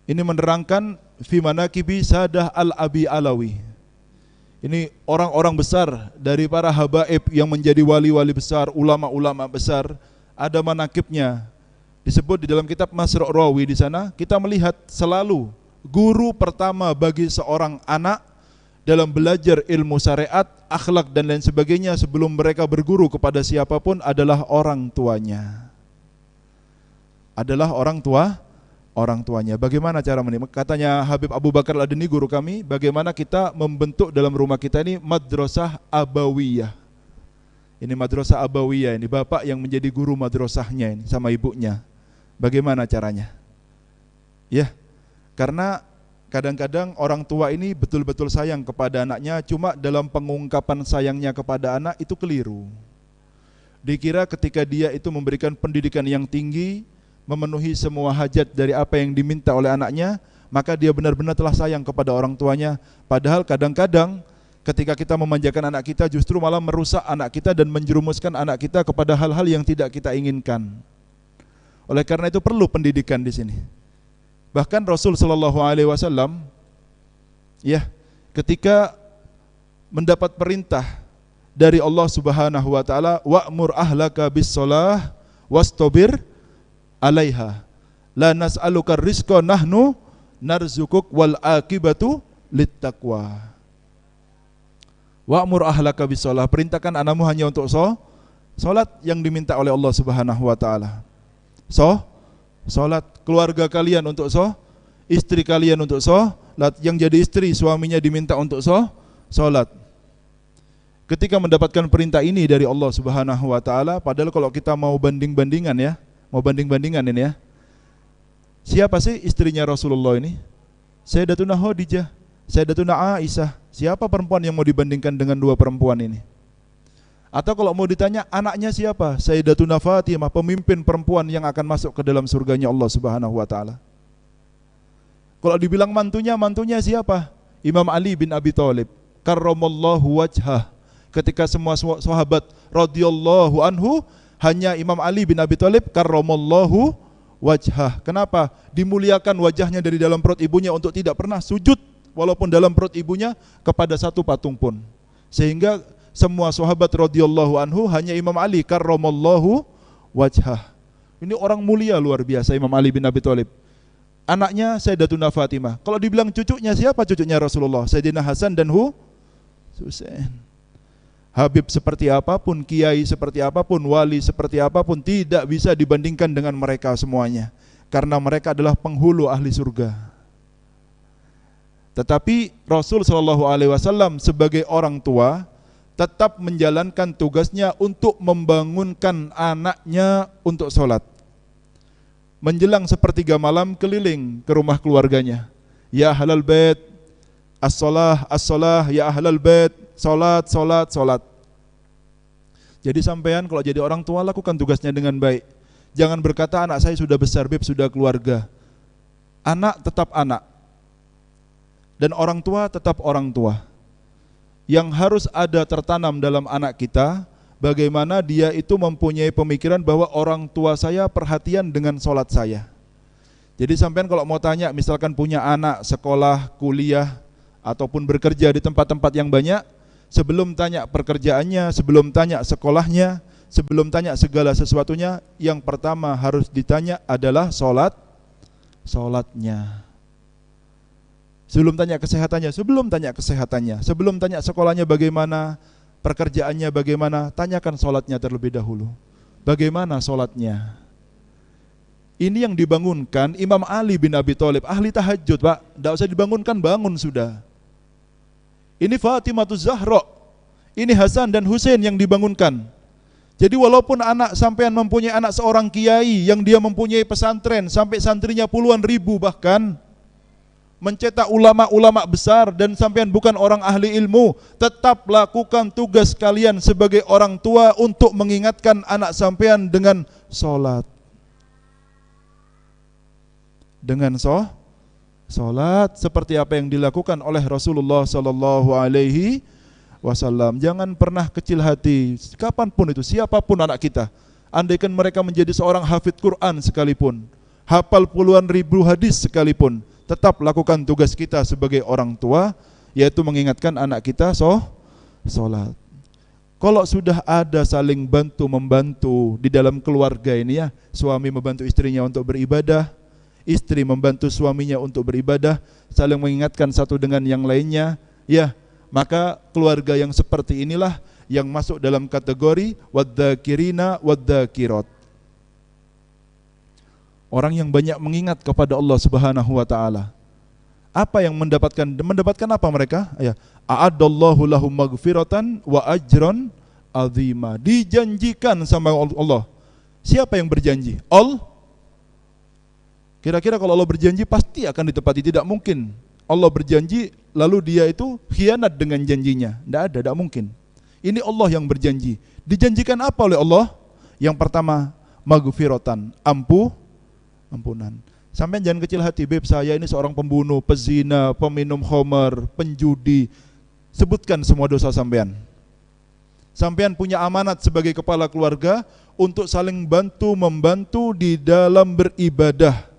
Ini menerangkan fi manaqibi Sadah Al-Abi Alawi. Ini orang-orang besar dari para habaib yang menjadi wali-wali besar, ulama-ulama besar, ada manaqibnya. Disebut di dalam kitab Masru' Rawi. Di sana kita melihat selalu guru pertama bagi seorang anak dalam belajar ilmu syariat, akhlak dan lain sebagainya sebelum mereka berguru kepada siapapun adalah orang tuanya. Adalah orang tuanya. Bagaimana cara menikmati? Katanya Habib Abu Bakar Al-Adni, guru kami, bagaimana kita membentuk dalam rumah kita ini madrasah abawiyah. Ini madrasah abawiyah, ini bapak yang menjadi guru madrasahnya ini sama ibunya. Bagaimana caranya? Ya, karena kadang-kadang orang tua ini betul-betul sayang kepada anaknya, cuma dalam pengungkapan sayangnya kepada anak itu keliru. Dikira ketika dia itu memberikan pendidikan yang tinggi, memenuhi semua hajat dari apa yang diminta oleh anaknya, maka dia benar-benar telah sayang kepada orang tuanya. Padahal kadang-kadang ketika kita memanjakan anak kita justru malah merusak anak kita dan menjerumuskan anak kita kepada hal-hal yang tidak kita inginkan. Oleh karena itu perlu pendidikan di sini. Bahkan Rasul sallallahu alaihi wasallam ya, ketika mendapat perintah dari Allah Subhanahu wa taala, wa'mur ahlaka bis-shalah wastabir 'alaiha la nas'aluka rizqa nahnu narzukuk wal akibatu littaqwa. Wa'mur ahlaka bis-shalah, perintahkan anakmu hanya untuk salat yang diminta oleh Allah Subhanahu wa taala. Salat. Keluarga kalian untuk istri kalian untuk salat. Yang jadi istri suaminya diminta untuk salat. Ketika mendapatkan perintah ini dari Allah Subhanahu wa taala, padahal kalau kita mau banding-bandingan ya, ini ya. Siapa sih istrinya Rasulullah ini? Sayyidatuna Khadijah, Sayyidatuna Aisyah. Siapa perempuan yang mau dibandingkan dengan dua perempuan ini? Atau kalau mau ditanya anaknya siapa? Sayyidatuna Fatimah, pemimpin perempuan yang akan masuk ke dalam surganya Allah Subhanahu wa taala. Kalau dibilang mantunya siapa? Imam Ali bin Abi Thalib, karramallahu wajhah. Ketika semua sahabat radhiyallahu anhu, hanya Imam Ali bin Abi Thalib karramallahu wajhah. Kenapa? Dimuliakan wajahnya dari dalam perut ibunya untuk tidak pernah sujud walaupun dalam perut ibunya kepada satu patung pun. Sehingga semua sahabat radhiyallahu anhu, hanya Imam Ali karramallahu wajhah. Ini orang mulia luar biasa Imam Ali bin Abi Thalib. Anaknya Sayyidatuna Fatimah. Kalau dibilang cucunya siapa? Cucunya Rasulullah, Sayyidina Hasan dan Husain. Habib seperti apapun, kiai seperti apapun, wali seperti apapun, tidak bisa dibandingkan dengan mereka semuanya, karena mereka adalah penghulu ahli surga. Tetapi Rasul SAW sebagai orang tua tetap menjalankan tugasnya untuk membangunkan anaknya untuk sholat. Menjelang sepertiga malam keliling ke rumah keluarganya. Ya ahlal bait, as-salah, as-salah, ya ahlal bait, salat, salat, salat. Jadi sampean kalau jadi orang tua lakukan tugasnya dengan baik. Jangan berkata anak saya sudah besar, beb, sudah keluarga. Anak tetap anak. Dan orang tua tetap orang tua. Yang harus ada tertanam dalam anak kita, bagaimana dia itu mempunyai pemikiran bahwa orang tua saya perhatian dengan salat saya. Jadi sampean kalau mau tanya, misalkan punya anak sekolah, kuliah, ataupun bekerja di tempat-tempat yang banyak, sebelum tanya pekerjaannya, sebelum tanya sekolahnya, sebelum tanya segala sesuatunya, yang pertama harus ditanya adalah salatnya. Sebelum tanya kesehatannya, sebelum tanya sekolahnya bagaimana, pekerjaannya bagaimana, tanyakan salatnya terlebih dahulu. Bagaimana salatnya? Ini yang dibangunkan Imam Ali bin Abi Thalib, ahli tahajud, Pak. Tidak usah dibangunkan, bangun sudah. Ini Fatimahuz Zahra, ini Hasan dan Husain yang dibangunkan. Jadi walaupun anak sampean mempunyai anak seorang kiai yang dia mempunyai pesantren sampai santrinya puluhan ribu, bahkan mencetak ulama-ulama besar, dan sampean bukan orang ahli ilmu, tetap lakukan tugas kalian sebagai orang tua untuk mengingatkan anak sampean dengan salat. Dengan salat seperti apa yang dilakukan oleh Rasulullah sallallahu alaihi wasallam. Jangan pernah kecil hati, kapanpun itu, siapapun anak kita. Andaikan mereka menjadi seorang hafidz Quran sekalipun, hafal puluhan ribu hadis sekalipun, tetap lakukan tugas kita sebagai orang tua, yaitu mengingatkan anak kita salat. Kalau sudah ada saling bantu-membantu di dalam keluarga ini ya, suami membantu istrinya untuk beribadah, istri membantu suaminya untuk beribadah, saling mengingatkan satu dengan yang lainnya, ya, maka keluarga yang seperti inilah yang masuk dalam kategori wadzakirina wadzakirat. Orang yang banyak mengingat kepada Allah Subhanahu wa taala. Apa yang mendapatkan apa mereka? Ya, a'adallahu lahum maghfiratan wa ajran azima. Dijanjikan sama Allah. Siapa yang berjanji? Allah. Kira-kira kalau Allah berjanji pasti akan ditepati, tidak mungkin Allah berjanji lalu dia itu khianat dengan janjinya. Tidak mungkin. Ini Allah yang berjanji. Dijanjikan apa oleh Allah? Yang pertama, maghfiratan, ampunan. Sampai jangan kecil hati, beb, saya ini seorang pembunuh, pezina, peminum khamar, penjudi. Sebutkan semua dosa sampean. Sampean punya amanat sebagai kepala keluarga untuk saling bantu-membantu di dalam beribadah.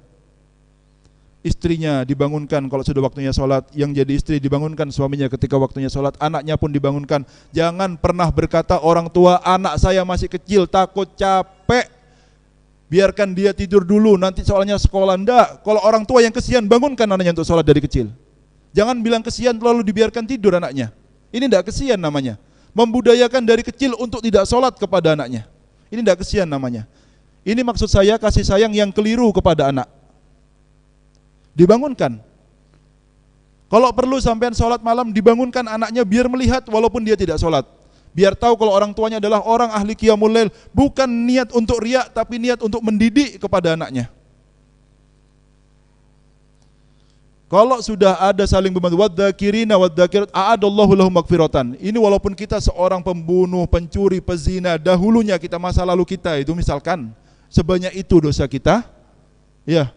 Istrinya dibangunkan kalau sudah waktunya sholat, yang jadi istri dibangunkan suaminya ketika waktunya sholat, anaknya pun dibangunkan. Jangan pernah berkata orang tua, anak saya masih kecil, takut capek, biarkan dia tidur dulu, nanti soalnya sekolah. Enggak, kalau orang tua yang kesian, bangunkan anaknya untuk sholat dari kecil. Jangan bilang kesian lalu dibiarkan tidur anaknya. Ini enggak kesian namanya. Membudayakan dari kecil untuk tidak sholat kepada anaknya. Ini enggak kesian namanya. Ini maksud saya kasih sayang yang keliru kepada anak. Dibangunkan. Kalau perlu sampean sholat malam, dibangunkan anaknya biar melihat walaupun dia tidak sholat. Biar tahu kalau orang tuanya adalah orang ahli qiyamul lail, bukan niat untuk riya tapi niat untuk mendidik kepada anaknya. Kalau sudah ada saling membantu, wadzakirina wadzakirat a'adallahu lahum magfiratan. Ini walaupun kita seorang pembunuh, pencuri, pezina, dahulunya kita masa lalu kita itu misalkan sebanyak itu dosa kita, ya.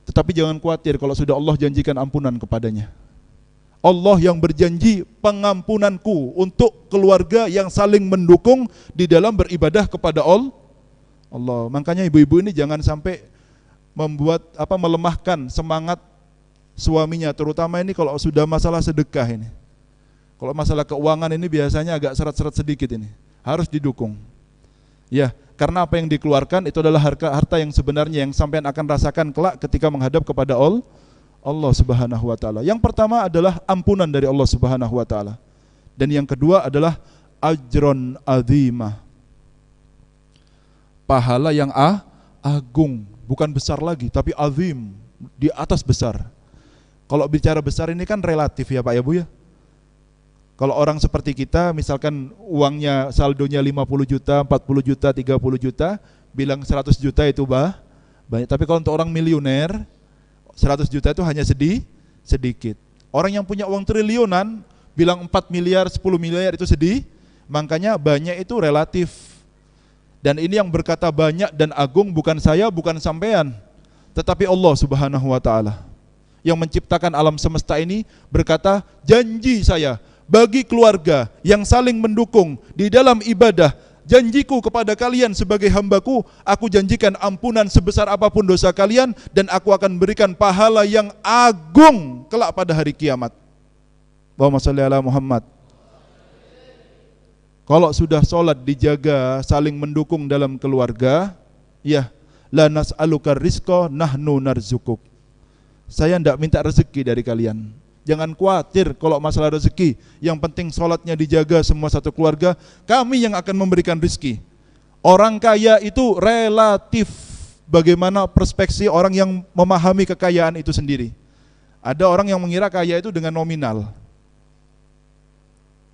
Tetapi jangan khawatir kalau sudah Allah janjikan ampunan kepadanya. Allah yang berjanji pengampunanku untuk keluarga yang saling mendukung di dalam beribadah kepada Allah. Makanya ibu-ibu ini jangan sampai melemahkan semangat suaminya, terutama ini kalau sudah masalah sedekah ini. Kalau masalah keuangan ini biasanya agak seret-seret sedikit ini. Harus didukung. Ya, karena apa yang dikeluarkan itu adalah harta yang sebenarnya yang sampean akan rasakan kelak ketika menghadap kepada Allah Subhanahu wa taala. Yang pertama adalah ampunan dari Allah Subhanahu wa taala. Dan yang kedua adalah ajron azimah. Pahala yang agung, bukan besar lagi tapi azim, di atas besar. Kalau bicara besar ini kan relatif ya Pak ya Bu ya. Kalau orang seperti kita misalkan uangnya saldonya 50 juta, 40 juta, 30 juta, bilang 100 juta itu banyak. Tapi kalau untuk orang miliuner 100 juta itu hanya sedikit. Orang yang punya uang triliunan bilang 4 miliar, 10 miliar itu sedih. Makanya banyak itu relatif. Dan ini yang berkata banyak dan agung bukan saya, bukan sampean, tetapi Allah Subhanahu wa taala. Yang menciptakan alam semesta ini berkata, janji saya bagi keluarga yang saling mendukung di dalam ibadah, janjiku kepada kalian sebagai hambaku, aku janjikan ampunan sebesar apapun dosa kalian, dan aku akan berikan pahala yang agung kelak pada hari kiamat. Allahumma shalli ala Muhammad. Kalau sudah sholat dijaga, saling mendukung dalam keluarga, ya, la nas'aluka rizqa nahnu narzukuk. Saya tidak minta rezeki dari kalian. Jangan khawatir kalau masalah rezeki. Yang penting sholatnya dijaga semua satu keluarga. Kami yang akan memberikan rezeki. Orang kaya itu relatif. Bagaimana perspektif orang yang memahami kekayaan itu sendiri. Ada orang yang mengira kaya itu dengan nominal.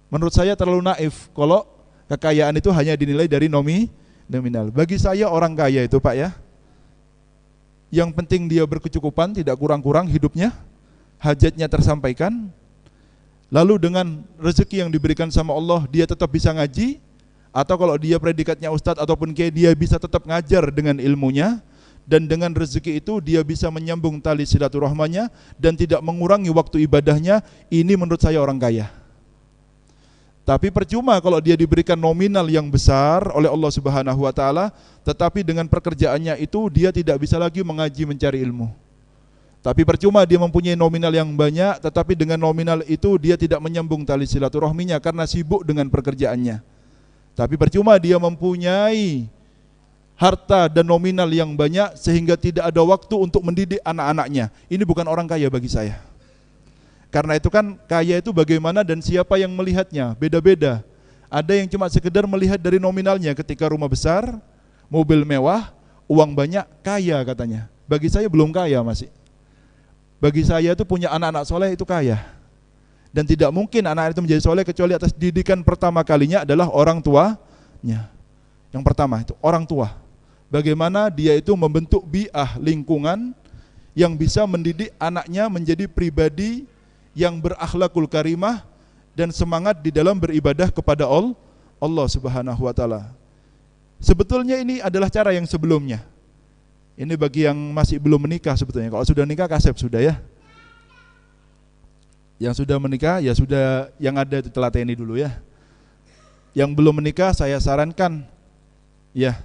Menurut saya terlalu naif kalau kekayaan itu hanya dinilai dari nominal. Bagi saya orang kaya itu Pak ya, yang penting dia berkecukupan, tidak kurang-kurang hidupnya, hajatnya tersampaikan. Lalu dengan rezeki yang diberikan sama Allah, dia tetap bisa ngaji, atau kalau dia predikatnya ustadz ataupun kiai, dia bisa tetap ngajar dengan ilmunya, dan dengan rezeki itu dia bisa menyambung tali silaturahmanya dan tidak mengurangi waktu ibadahnya. Ini menurut saya orang kaya. Tapi percuma kalau dia diberikan nominal yang besar oleh Allah Subhanahu wa taala, tetapi dengan pekerjaannya itu dia tidak bisa lagi mengaji mencari ilmu. Tapi percuma dia mempunyai nominal yang banyak, tetapi dengan nominal itu dia tidak menyambung tali silaturahminya karena sibuk dengan pekerjaannya. Tapi percuma dia mempunyai harta dan nominal yang banyak sehingga tidak ada waktu untuk mendidik anak-anaknya. Ini bukan orang kaya bagi saya. Karena itu kan kaya itu bagaimana dan siapa yang melihatnya, beda-beda. Ada yang cuma sekedar melihat dari nominalnya, ketika rumah besar, mobil mewah, uang banyak, kaya katanya. Bagi saya belum kaya masih. Bagi saya itu punya anak-anak soleh itu kaya. Dan tidak mungkin anak itu menjadi soleh kecuali atas didikan pertama kalinya adalah orang tuanya. Yang pertama itu orang tua. Bagaimana dia itu membentuk bi'ah, lingkungan yang bisa mendidik anaknya menjadi pribadi yang berakhlakul karimah dan semangat di dalam beribadah kepada Allah Subhanahu wa taala. Sebetulnya ini adalah cara yang sebelumnya. Ini bagi yang masih belum menikah sebetulnya. Kalau sudah nikah kasep sudah ya. Yang sudah menikah ya sudah, yang ada itu telateni dulu ya. Yang belum menikah saya sarankan ya,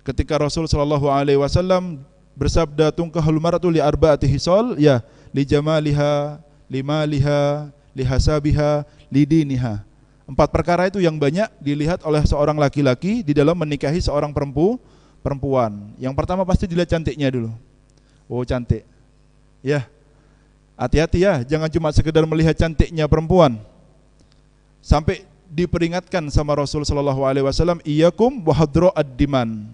ketika Rasul sallallahu alaihi wasallam bersabda tungkahul mar'atu li arba'ati hisal, ya, li jamaliha, limaliha, lihasabiha, lidiniha. 4 perkara itu yang banyak dilihat oleh seorang laki-laki di dalam menikahi seorang perempuan. Yang pertama pasti dilihat cantiknya dulu. Oh cantik. Ya. Hati-hati ya, jangan cuma sekedar melihat cantiknya perempuan. Sampai diperingatkan sama Rasul sallallahu alaihi wasallam, iyyakum wa hadra'ad diman.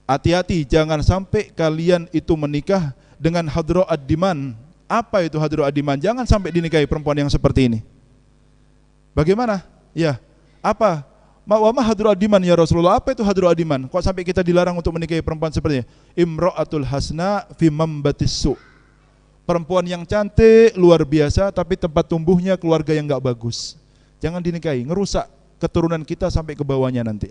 Hati-hati, jangan sampai kalian itu menikah dengan hadro ad-diman. Apa itu hadro ad-diman? Jangan sampai dinikahi perempuan yang seperti ini. Bagaimana? Ya, apa? Wa hadru adiman ya Rasulullah. Apa itu hadru adiman? Kok sampai kita dilarang untuk menikahi perempuan seperti ini? Imra'atul hasna fi mambatis su. Perempuan yang cantik luar biasa tapi tempat tumbuhnya keluarga yang enggak bagus. Jangan dinikahi, ngerusak keturunan kita sampai ke bawahnya nanti.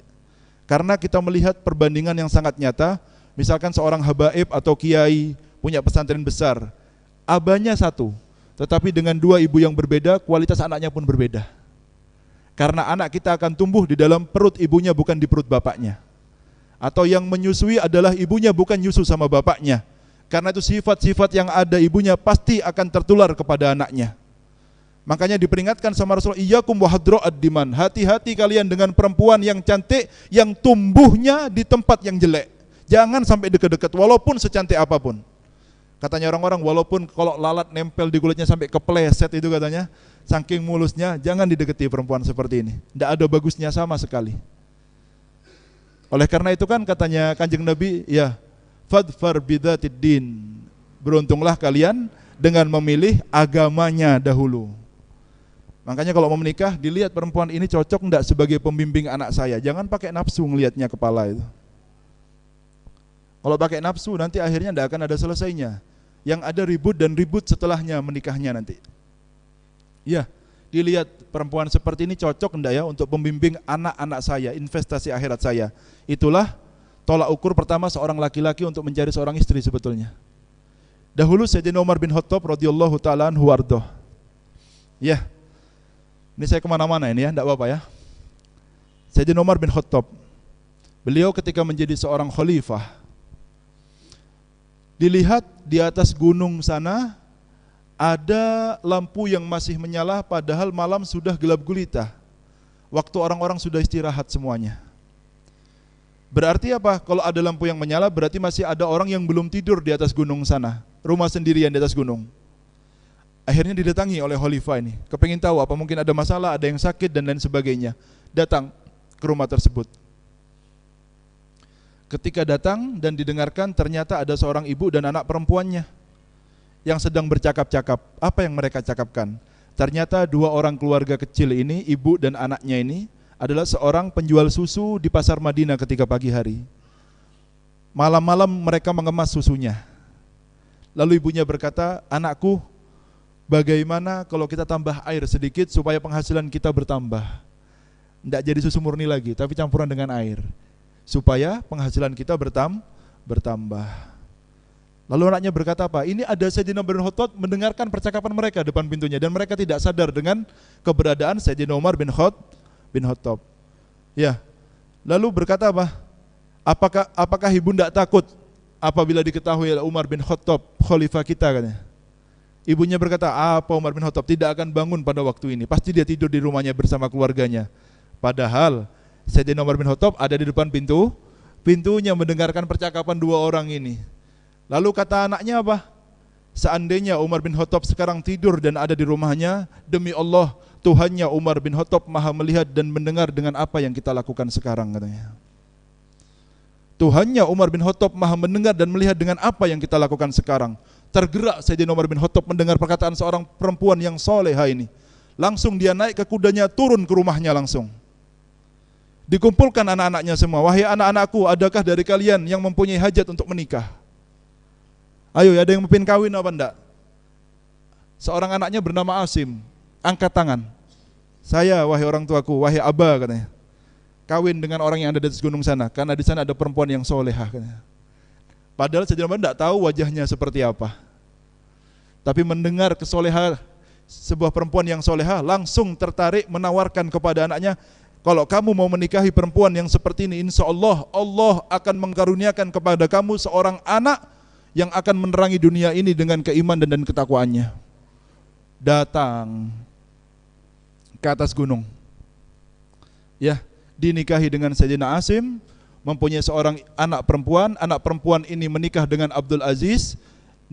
Karena kita melihat perbandingan yang sangat nyata, misalkan seorang habaib atau kiai punya pesantren besar, abahnya satu, tetapi dengan dua ibu yang berbeda, kualitas anaknya pun berbeda. Karena anak kita akan tumbuh di dalam perut ibunya, bukan di perut bapaknya. Atau yang menyusui adalah ibunya, bukan nyusu sama bapaknya. Karena itu sifat-sifat yang ada ibunya pasti akan tertular kepada anaknya. Makanya diperingatkan sama Rasulullah, iyyakum wa hadro ad-diman. Hati-hati kalian dengan perempuan yang cantik, yang tumbuhnya di tempat yang jelek. Jangan sampai dekat-dekat, walaupun secantik apapun. Katanya orang-orang, walaupun kalau lalat nempel di kulitnya sampai kepleset itu katanya, saking mulusnya, jangan didekati perempuan seperti ini. Tidak ada bagusnya sama sekali. Oleh karena itu kan katanya Kanjeng Nabi, ya, fadfar bidzatid din. Beruntunglah kalian dengan memilih agamanya dahulu. Makanya kalau mau menikah, dilihat perempuan ini cocok enggak sebagai pembimbing anak saya. Jangan pakai nafsu ngelihatnya kepala itu. Kalau pakai nafsu nanti akhirnya enggak akan ada selesainya. Yang ada ribut dan ribut setelahnya menikahnya nanti. Ya, dilihat perempuan seperti ini cocok enggak ya untuk pembimbing anak-anak saya, investasi akhirat saya. Itulah tolak ukur pertama seorang laki-laki untuk mencari seorang istri sebetulnya. Dahulu Sayyidina Umar bin Khattab radhiyallahu ta'ala anhu wardoh. Ya, ini saya kemana-mana ini ya, enggak apa-apa ya. Sayyidina Umar bin Khattab, beliau ketika menjadi seorang khalifah, dilihat di atas gunung sana ada lampu yang masih menyala padahal malam sudah gelap gulita. Waktu orang-orang sudah istirahat semuanya. Berarti apa? Kalau ada lampu yang menyala berarti masih ada orang yang belum tidur di atas gunung sana. Rumah sendirian di atas gunung. Akhirnya didatangi oleh khalifah ini. Kepengin tahu apa mungkin ada masalah, ada yang sakit dan lain sebagainya. Datang ke rumah tersebut. Ketika datang dan didengarkan, ternyata ada seorang ibu dan anak perempuannya yang sedang bercakap-cakap. Apa yang mereka cakapkan? Ternyata dua orang keluarga kecil ini, ibu dan anaknya ini, adalah seorang penjual susu di pasar Madinah ketika pagi hari. Malam-malam mereka mengemas susunya. Lalu ibunya berkata, anakku, bagaimana kalau kita tambah air sedikit supaya penghasilan kita bertambah? Tidak jadi susu murni lagi, tapi campuran dengan air. Supaya penghasilan kita bertambah. Lalu anaknya berkata apa? Ini ada Sayyidina Umar bin Khattab mendengarkan percakapan mereka depan pintunya dan mereka tidak sadar dengan keberadaan Sayyidina Umar bin Khattab. Ya. Lalu berkata apa? Apakah ibu tidak takut apabila diketahui Umar bin Khattab khalifah kita katanya? Ibunya berkata, apa Umar bin Khattab tidak akan bangun pada waktu ini? Pasti dia tidur di rumahnya bersama keluarganya. Padahal Sayyidina Umar bin Khattab ada di depan pintunya mendengarkan percakapan dua orang ini. Lalu kata anaknya apa? Seandainya Umar bin Khattab sekarang tidur dan ada di rumahnya, demi Allah, Tuhannya Umar bin Khattab maha melihat dan mendengar dengan apa yang kita lakukan sekarang katanya. Tuhannya Umar bin Khattab maha mendengar dan melihat dengan apa yang kita lakukan sekarang. Tergerak Sayyidina Umar bin Khattab mendengar perkataan seorang perempuan yang soleha ini. Langsung dia naik ke kudanya, turun ke rumahnya langsung. Dikumpulkan anak-anaknya semua. Wahai anak-anakku, adakah dari kalian yang mempunyai hajat untuk menikah? Ayo, ada yang mungkin kawin apa enggak? Seorang anaknya bernama Asim. Angkat tangan. Saya, wahai orang tuaku, wahai Aba katanya. Kawin dengan orang yang ada di atas gunung sana, karena di sana ada perempuan yang solehah katanya. Padahal Sayyidina Umar enggak tahu wajahnya seperti apa. Tapi mendengar kesolehah sebuah perempuan yang solehah, langsung tertarik menawarkan kepada anaknya, kalau kamu mau menikahi perempuan yang seperti ini, insya Allah, Allah akan mengkaruniakan kepada kamu seorang anak yang akan menerangi dunia ini dengan keimanan dan ketakwaannya. Datang ke atas gunung. Ya, dinikahi dengan Sayyidina Asim, mempunyai seorang anak perempuan ini menikah dengan Abdul Aziz,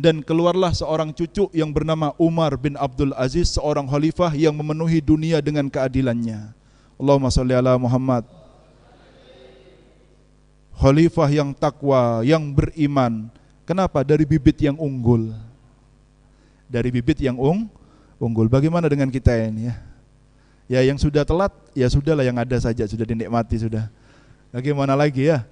dan keluarlah seorang cucu yang bernama Umar bin Abdul Aziz, seorang khalifah yang memenuhi dunia dengan keadilannya. Allahumma sholli ala Muhammad. khalifah yang takwa, yang beriman. Kenapa? Dari bibit yang unggul. Dari bibit yang unggul. Bagaimana dengan kita ini ya? Ya yang sudah telat, ya sudahlah, yang ada saja sudah dinikmati sudah. Bagaimana lagi ya?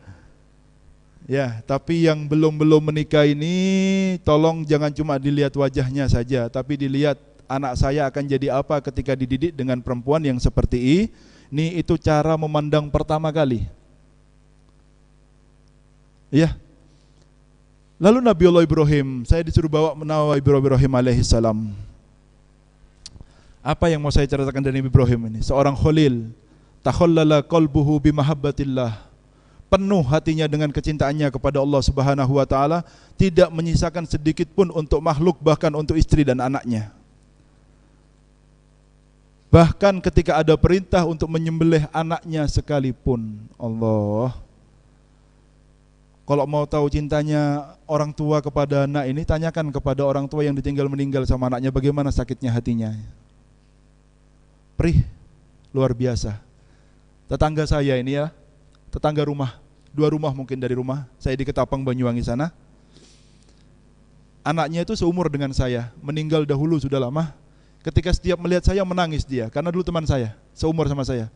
Ya, tapi yang belum menikah ini tolong jangan cuma dilihat wajahnya saja, tapi dilihat anak saya akan jadi apa ketika dididik dengan perempuan yang seperti ini. Itu cara memandang pertama kali. Ya. Lalu Nabiullah Ibrahim, saya disuruh bawa Nabi Ibrahim alaihissalam. Apa yang mau saya ceritakan dari Nabi Ibrahim ini? Seorang khalil, takhallala qalbuhu bimahabbatillah. Penuh hatinya dengan kecintaannya kepada Allah Subhanahu wa taala, tidak menyisakan sedikit pun untuk makhluk, bahkan untuk istri dan anaknya. Bahkan ketika ada perintah untuk menyembelih anaknya sekalipun. Allah. Kalau mau tahu cintanya orang tua kepada anak ini, tanyakan kepada orang tua yang ditinggal meninggal sama anaknya, bagaimana sakitnya hatinya. Perih, luar biasa. Tetangga saya ini ya, tetangga rumah, 2 rumah mungkin dari rumah saya di Ketapang, Banyuwangi sana. Anaknya itu seumur dengan saya, meninggal dahulu sudah lama. Ketika setiap melihat saya menangis dia, karena dulu teman saya, seumur sama saya.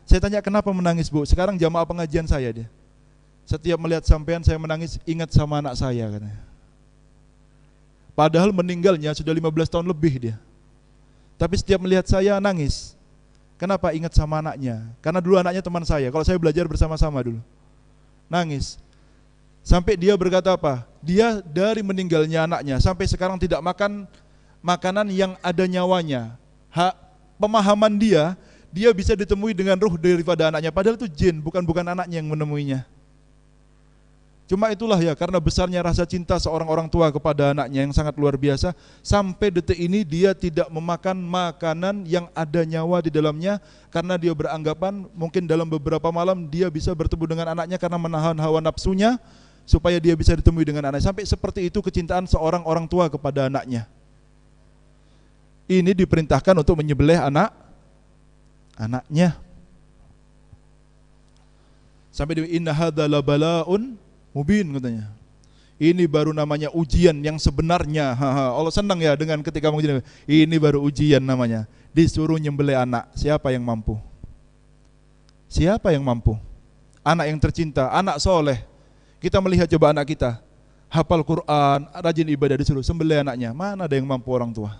Saya tanya, kenapa menangis bu? Sekarang jamaah pengajian saya dia. Setiap melihat sampean saya menangis, ingat sama anak saya katanya. Padahal meninggalnya sudah 15 tahun lebih dia. Tapi setiap melihat saya nangis. Kenapa? Ingat sama anaknya. Karena dulu anaknya teman saya, kalau saya belajar bersama-sama dulu. Nangis. Sampai dia berkata apa? Dia dari meninggalnya anaknya sampai sekarang tidak makan makanan yang ada nyawanya. Pemahaman dia bisa ditemui dengan ruh daripada anaknya. Padahal itu jin, bukan anaknya yang menemuinya. Cuma itulah ya, karena besarnya rasa cinta seorang orang tua kepada anaknya yang sangat luar biasa, sampai detik ini dia tidak memakan makanan yang ada nyawa di dalamnya, karena dia beranggapan mungkin dalam beberapa malam dia bisa bertemu dengan anaknya karena menahan hawa nafsunya supaya dia bisa ditemui dengan anaknya. Sampai seperti itu kecintaan seorang orang tua kepada anaknya. Ini diperintahkan untuk menyembelih anaknya. Sampai di inna hadza la bala'un mubin katanya. Ini baru namanya ujian yang sebenarnya. Allah senang ya dengan ketika menguji. Ini baru ujian namanya. Disuruh nyembelih anak. Siapa yang mampu? Siapa yang mampu? Anak yang tercinta, anak soleh. Kita melihat coba anak kita, hafal Quran, rajin ibadah, disuruh sembelih anaknya. Mana ada yang mampu orang tua?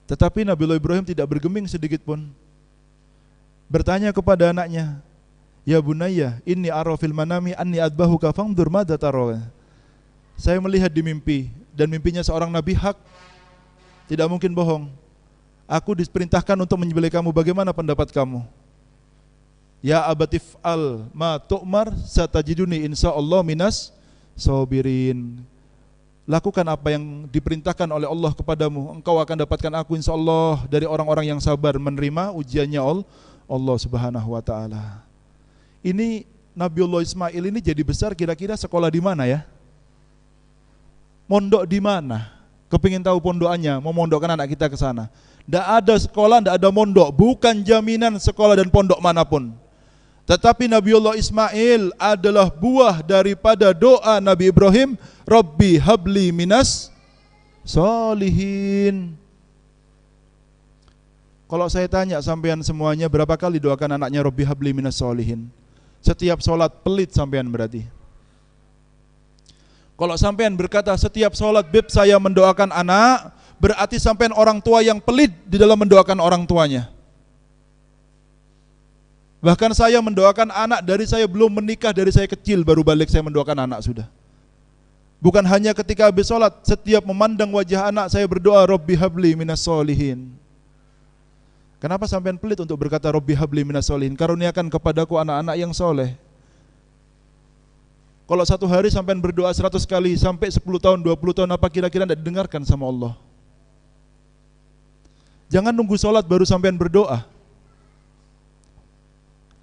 Tetapi Nabiullah Ibrahim tidak bergeming sedikit pun. Bertanya kepada anaknya, ya bunayya, inni ara fil manami anni adbahuka fangdur madza tara. Saya melihat di mimpi, dan mimpinya seorang nabi hak, tidak mungkin bohong. Aku diperintahkan untuk menyembelih kamu, bagaimana pendapat kamu? Ya abatif al ma tu'mar satajiduni insyaallah minas sabirin. Lakukan apa yang diperintahkan oleh Allah kepadamu, engkau akan dapatkan aku insyaallah dari orang-orang yang sabar menerima ujiannya Allah Subhanahu wa taala. Ini Nabiullah Ismail ini jadi besar, kira-kira sekolah di mana ya? Mondok di mana? Kepingin tahu pondokannya, mau mondokkan anak kita ke sana. Tidak ada sekolah, tidak ada mondok, bukan jaminan sekolah dan pondok manapun. Tetapi Nabiullah Ismail adalah buah daripada doa Nabi Ibrahim, Rabbi habli minas solihin. Kalau saya tanya sampean semuanya, berapa kali doakan anaknya Rabbi habli minas solihin? Setiap sholat pelit sampean berarti. Kalau sampean berkata setiap sholat beb saya mendoakan anak, berarti sampean orang tua yang pelit di dalam mendoakan orang tuanya. Bahkan saya mendoakan anak dari saya belum menikah, dari saya kecil baru balik saya mendoakan anak sudah. Bukan hanya ketika habis sholat, setiap memandang wajah anak saya berdoa Rabbi habli minas solihin. Kenapa sampean pelit untuk berkata Rabbi habli minas solihin? Karuniakan kepadaku anak-anak yang soleh. Kalau satu hari sampean berdoa 100 kali sampai 10 tahun, 20 tahun, apa kira-kira tidak didengarkan sama Allah? Jangan nunggu sholat baru sampean berdoa.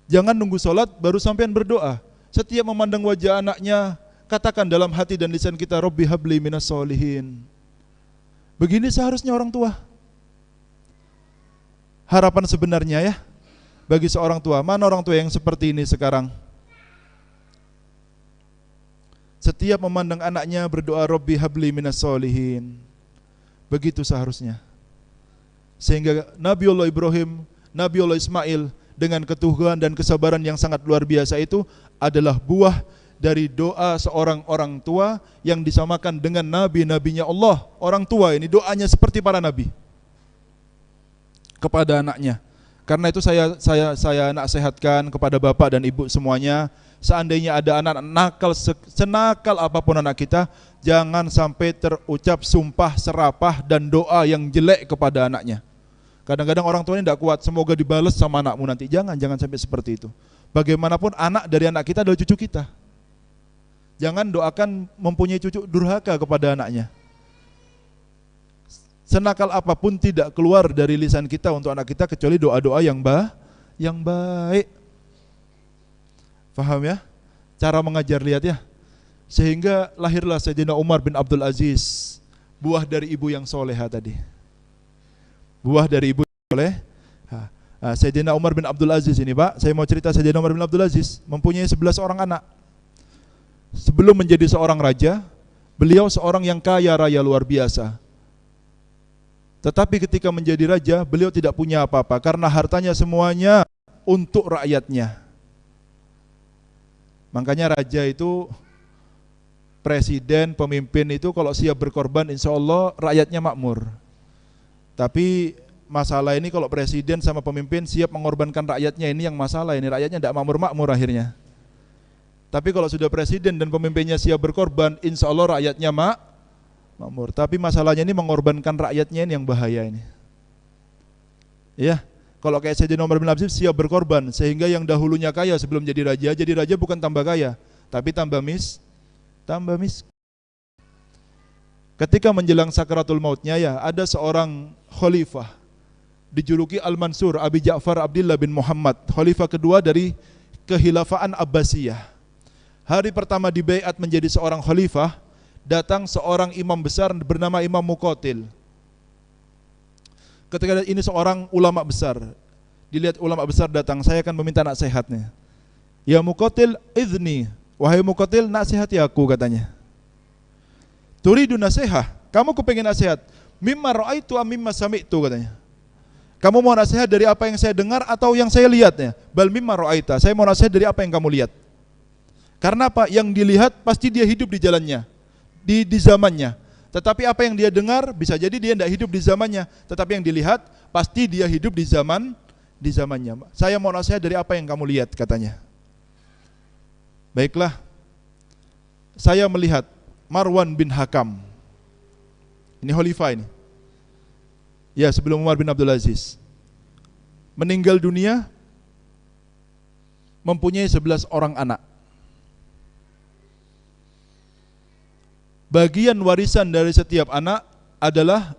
Jangan nunggu sholat baru sampean berdoa. Setiap memandang wajah anaknya, katakan dalam hati dan lisan kita Rabbi habli minas solihin. Begini seharusnya orang tua. Harapan sebenarnya ya bagi seorang tua. Mana orang tua yang seperti ini sekarang? Setiap memandang anaknya berdoa Rabbi habli minas solihin. Begitu seharusnya. Sehingga Nabiullah Ibrahim, Nabiullah Ismail dengan keteguhan dan kesabaran yang sangat luar biasa itu adalah buah dari doa seorang orang tua yang disamakan dengan nabi-nabinya Allah. Orang tua ini doanya seperti para nabi kepada anaknya. Karena itu saya nasihatkan kepada bapak dan ibu semuanya, seandainya ada anak nakal, senakal apapun anak kita, jangan sampai terucap sumpah serapah dan doa yang jelek kepada anaknya. Kadang-kadang orang tua ini tidak kuat, semoga dibalas sama anakmu nanti. Jangan sampai seperti itu. Bagaimanapun anak dari anak kita adalah cucu kita. Jangan doakan mempunyai cucu durhaka kepada anaknya. Senakal apapun tidak keluar dari lisan kita untuk anak kita kecuali doa-doa yang baik. Faham ya? Cara mengajar, lihat ya. Sehingga lahirlah Sayyidina Umar bin Abdul Aziz, buah dari ibu yang soleha tadi. Buah dari ibu yang soleh. Sayyidina Umar bin Abdul Aziz ini, Pak, saya mau cerita. Sayyidina Umar bin Abdul Aziz mempunyai 11 orang anak. Sebelum menjadi seorang raja, beliau seorang yang kaya raya luar biasa. Tetapi ketika menjadi raja, beliau tidak punya apa-apa karena hartanya semuanya untuk rakyatnya. Makanya raja itu, presiden, pemimpin itu kalau siap berkorban, insya Allah rakyatnya makmur. Tapi masalah ini kalau presiden sama pemimpin siap mengorbankan rakyatnya, ini yang masalah, ini rakyatnya tidak makmur-makmur akhirnya. Tapi kalau sudah presiden dan pemimpinnya siap berkorban, insya Allah rakyatnya makmur. Tapi masalahnya ini mengorbankan rakyatnya ini yang bahaya ini. Ya, kalau kayak Sayyidina Umar bin Abdul Aziz siap berkorban, sehingga yang dahulunya kaya sebelum jadi raja bukan tambah kaya, tapi tambah miskin. Ketika menjelang sakaratul mautnya ya, ada seorang khalifah dijuluki Al-Mansur, Abi Ja'far Abdullah bin Muhammad, khalifah kedua dari kehilafaan Abbasiyah. Hari pertama dibaiat menjadi seorang khalifah, datang seorang imam besar bernama Imam Muqatil. Ketika ini seorang ulama besar, dilihat ulama besar datang, saya akan meminta nasihatnya. Ya Muqatil idzni, wahai Muqatil nasihati aku, katanya. Turidu nasihah, kamu kepengen nasihat? Mimma ra'aitu am mimma sami'tu, katanya. Kamu mau nasihat dari apa yang saya dengar atau yang saya lihatnya? Bal mimma ra'aita, saya mau nasihat dari apa yang kamu lihat. Karena apa? Yang dilihat pasti dia hidup di jalannya, di zamannya. Tetapi apa yang dia dengar bisa jadi dia tidak hidup di zamannya. Tetapi yang dilihat pasti dia hidup di zamannya. Saya mau nasihat dari apa yang kamu lihat, katanya. Baiklah, saya melihat Marwan bin Hakam. Ini khalifah ini. Ya, sebelum Umar bin Abdul Aziz. Meninggal dunia, mempunyai 11 orang anak. Bagian warisan dari setiap anak adalah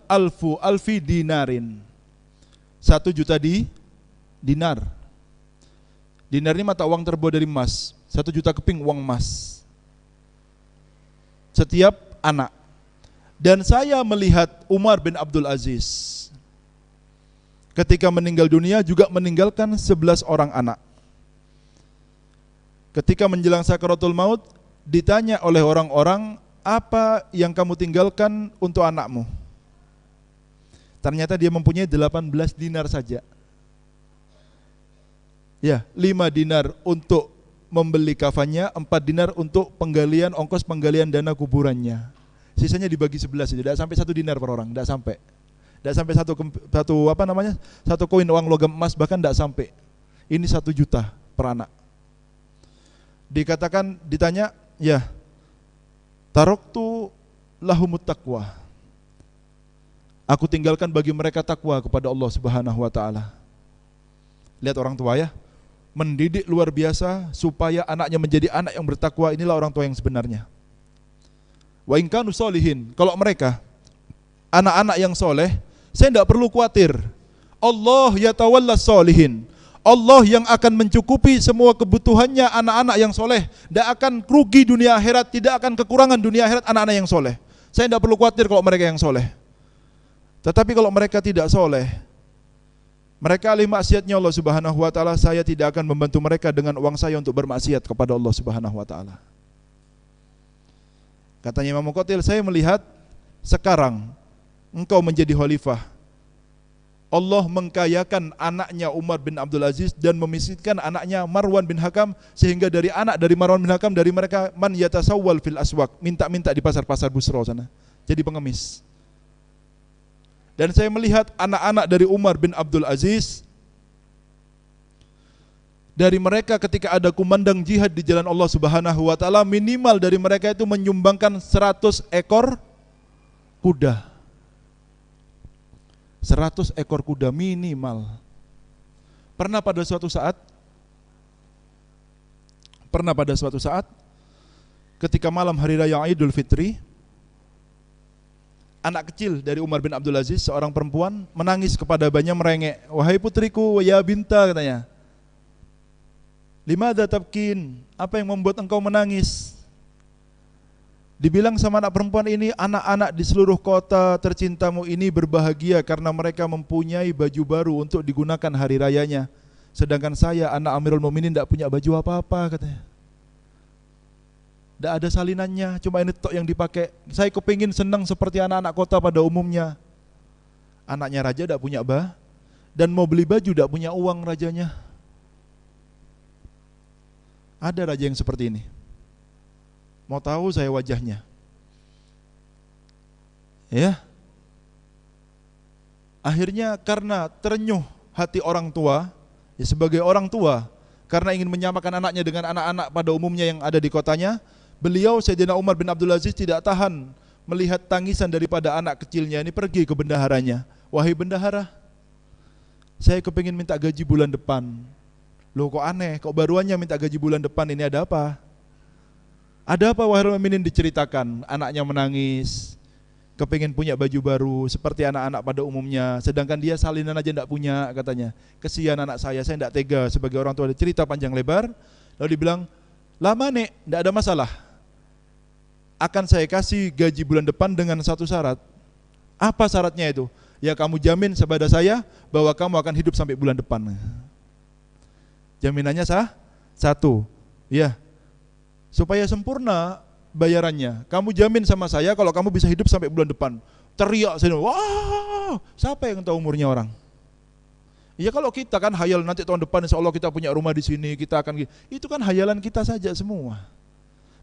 alfi dinarin, 1 juta dinar. Dinar ini mata uang terbuat dari emas, 1 juta keping uang emas setiap anak. Dan saya melihat Umar bin Abdul Aziz ketika meninggal dunia juga meninggalkan 11 orang anak. Ketika menjelang sakaratul maut, ditanya oleh orang-orang, apa yang kamu tinggalkan untuk anakmu? Ternyata dia mempunyai 18 dinar saja. Ya, 5 dinar untuk membeli kafannya, 4 dinar untuk ongkos penggalian dana kuburannya. Sisanya dibagi 11, tidak sampai 1 dinar per orang, tidak sampai. Tidak sampai satu koin uang logam emas, bahkan tidak sampai. Ini 1 juta per anak. Ditanya, ya, taraktu lahumut taqwa. Aku tinggalkan bagi mereka takwa kepada Allah Subhanahu wa taala. Lihat orang tua ya, mendidik luar biasa supaya anaknya menjadi anak yang bertakwa. Inilah orang tua yang sebenarnya. Wa in kanu sholihin, kalau mereka anak-anak yang soleh, saya tidak perlu khawatir. Allah yatawalla sholihin. Allah yang akan mencukupi semua kebutuhannya anak-anak yang soleh. Tidak akan rugi dunia akhirat, tidak akan kekurangan dunia akhirat anak-anak yang soleh. Saya tidak perlu khawatir kalau mereka yang soleh. Tetapi kalau mereka tidak soleh, mereka ahli maksiatnya Allah Subhanahu wa taala, saya tidak akan membantu mereka dengan uang saya untuk bermaksiat kepada Allah Subhanahu wa taala. Katanya Imam Muqatil, saya melihat sekarang engkau menjadi khalifah, Allah mengkayakan anaknya Umar bin Abdul Aziz dan memiskinkan anaknya Marwan bin Hakam, sehingga dari anak dari Marwan bin Hakam, dari mereka man yatasawwal fil aswaq, minta-minta di pasar-pasar Busra sana, jadi pengemis. Dan saya melihat anak-anak dari Umar bin Abdul Aziz, dari mereka ketika ada kumandang jihad di jalan Allah Subhanahu wa taala, minimal dari mereka itu menyumbangkan 100 ekor kuda. 100 ekor kuda minimal. Pernah pada suatu saat ketika malam hari raya Idul Fitri, anak kecil dari Umar bin Abdul Aziz, seorang perempuan, menangis kepada abahnya merengek, "Wahai putriku, ya binta," katanya, "limadza tabkin? Apa yang membuat engkau menangis?" Dibilang sama anak perempuan ini, anak-anak di seluruh kota tercintamu ini berbahagia karena mereka mempunyai baju baru untuk digunakan hari rayanya. Sedangkan saya, anak Amirul Mukminin, tidak punya baju apa-apa, katanya. Tidak ada salinannya, cuma ini tok yang dipakai. Saya kepingin senang seperti anak-anak kota pada umumnya. Anaknya raja tidak punya dan mau beli baju tidak punya uang rajanya. Ada raja yang seperti ini. Mau tahu saya wajahnya? Ya. Akhirnya karena terenyuh hati orang tua, ya sebagai orang tua, karena ingin menyamakan anaknya dengan anak-anak pada umumnya yang ada di kotanya, beliau Sayyidina Umar bin Abdul Aziz tidak tahan melihat tangisan daripada anak kecilnya ini, pergi ke bendaharanya. "Wahai bendahara, saya kepingin minta gaji bulan depan." "Loh kok aneh, kok baruannya minta gaji bulan depan, ini ada apa?" "Ada apa wahai mukminin?" Diceritakan. Anaknya menangis, kepingin punya baju baru seperti anak-anak pada umumnya, sedangkan dia salinan aja tidak punya, katanya. "Kesian anak saya tidak tega sebagai orang tua." Cerita panjang lebar. Lalu dibilang, "Lama nek, tidak ada masalah. Akan saya kasih gaji bulan depan dengan satu syarat." "Apa syaratnya itu?" "Ya kamu jamin kepada saya bahwa kamu akan hidup sampai bulan depan." Jaminannya satu, ya, supaya sempurna bayarannya, kamu jamin sama saya kalau kamu bisa hidup sampai bulan depan. Teriak saya, "Wah, siapa yang tahu umurnya orang?" Ya kalau kita kan hayal nanti tahun depan insya Allah kita punya rumah di sini, kita akan, itu kan hayalan kita saja semua.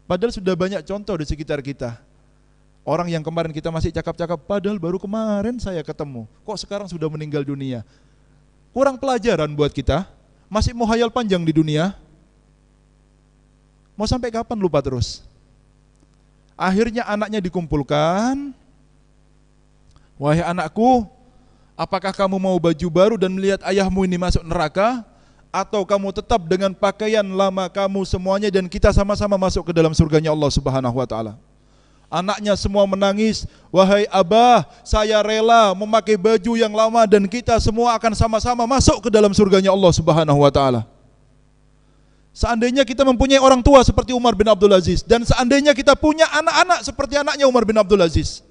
Padahal sudah banyak contoh di sekitar kita. Orang yang kemarin kita masih cakap-cakap, padahal baru kemarin saya ketemu, kok sekarang sudah meninggal dunia. Kurang pelajaran buat kita, masih mau hayal panjang di dunia. Mau sampai kapan lupa terus? Akhirnya anaknya dikumpulkan. "Wahai anakku, apakah kamu mau baju baru dan melihat ayahmu ini masuk neraka? Atau kamu tetap dengan pakaian lama kamu semuanya dan kita sama-sama masuk ke dalam surganya Allah Subhanahu wa ta'ala?" Anaknya semua menangis, "Wahai abah, saya rela memakai baju yang lama dan kita semua akan sama-sama masuk ke dalam surganya Allah Subhanahu wa ta'ala." Seandainya kita mempunyai orang tua seperti Umar bin Abdul Aziz, dan seandainya kita punya anak-anak seperti anaknya Umar bin Abdul Aziz,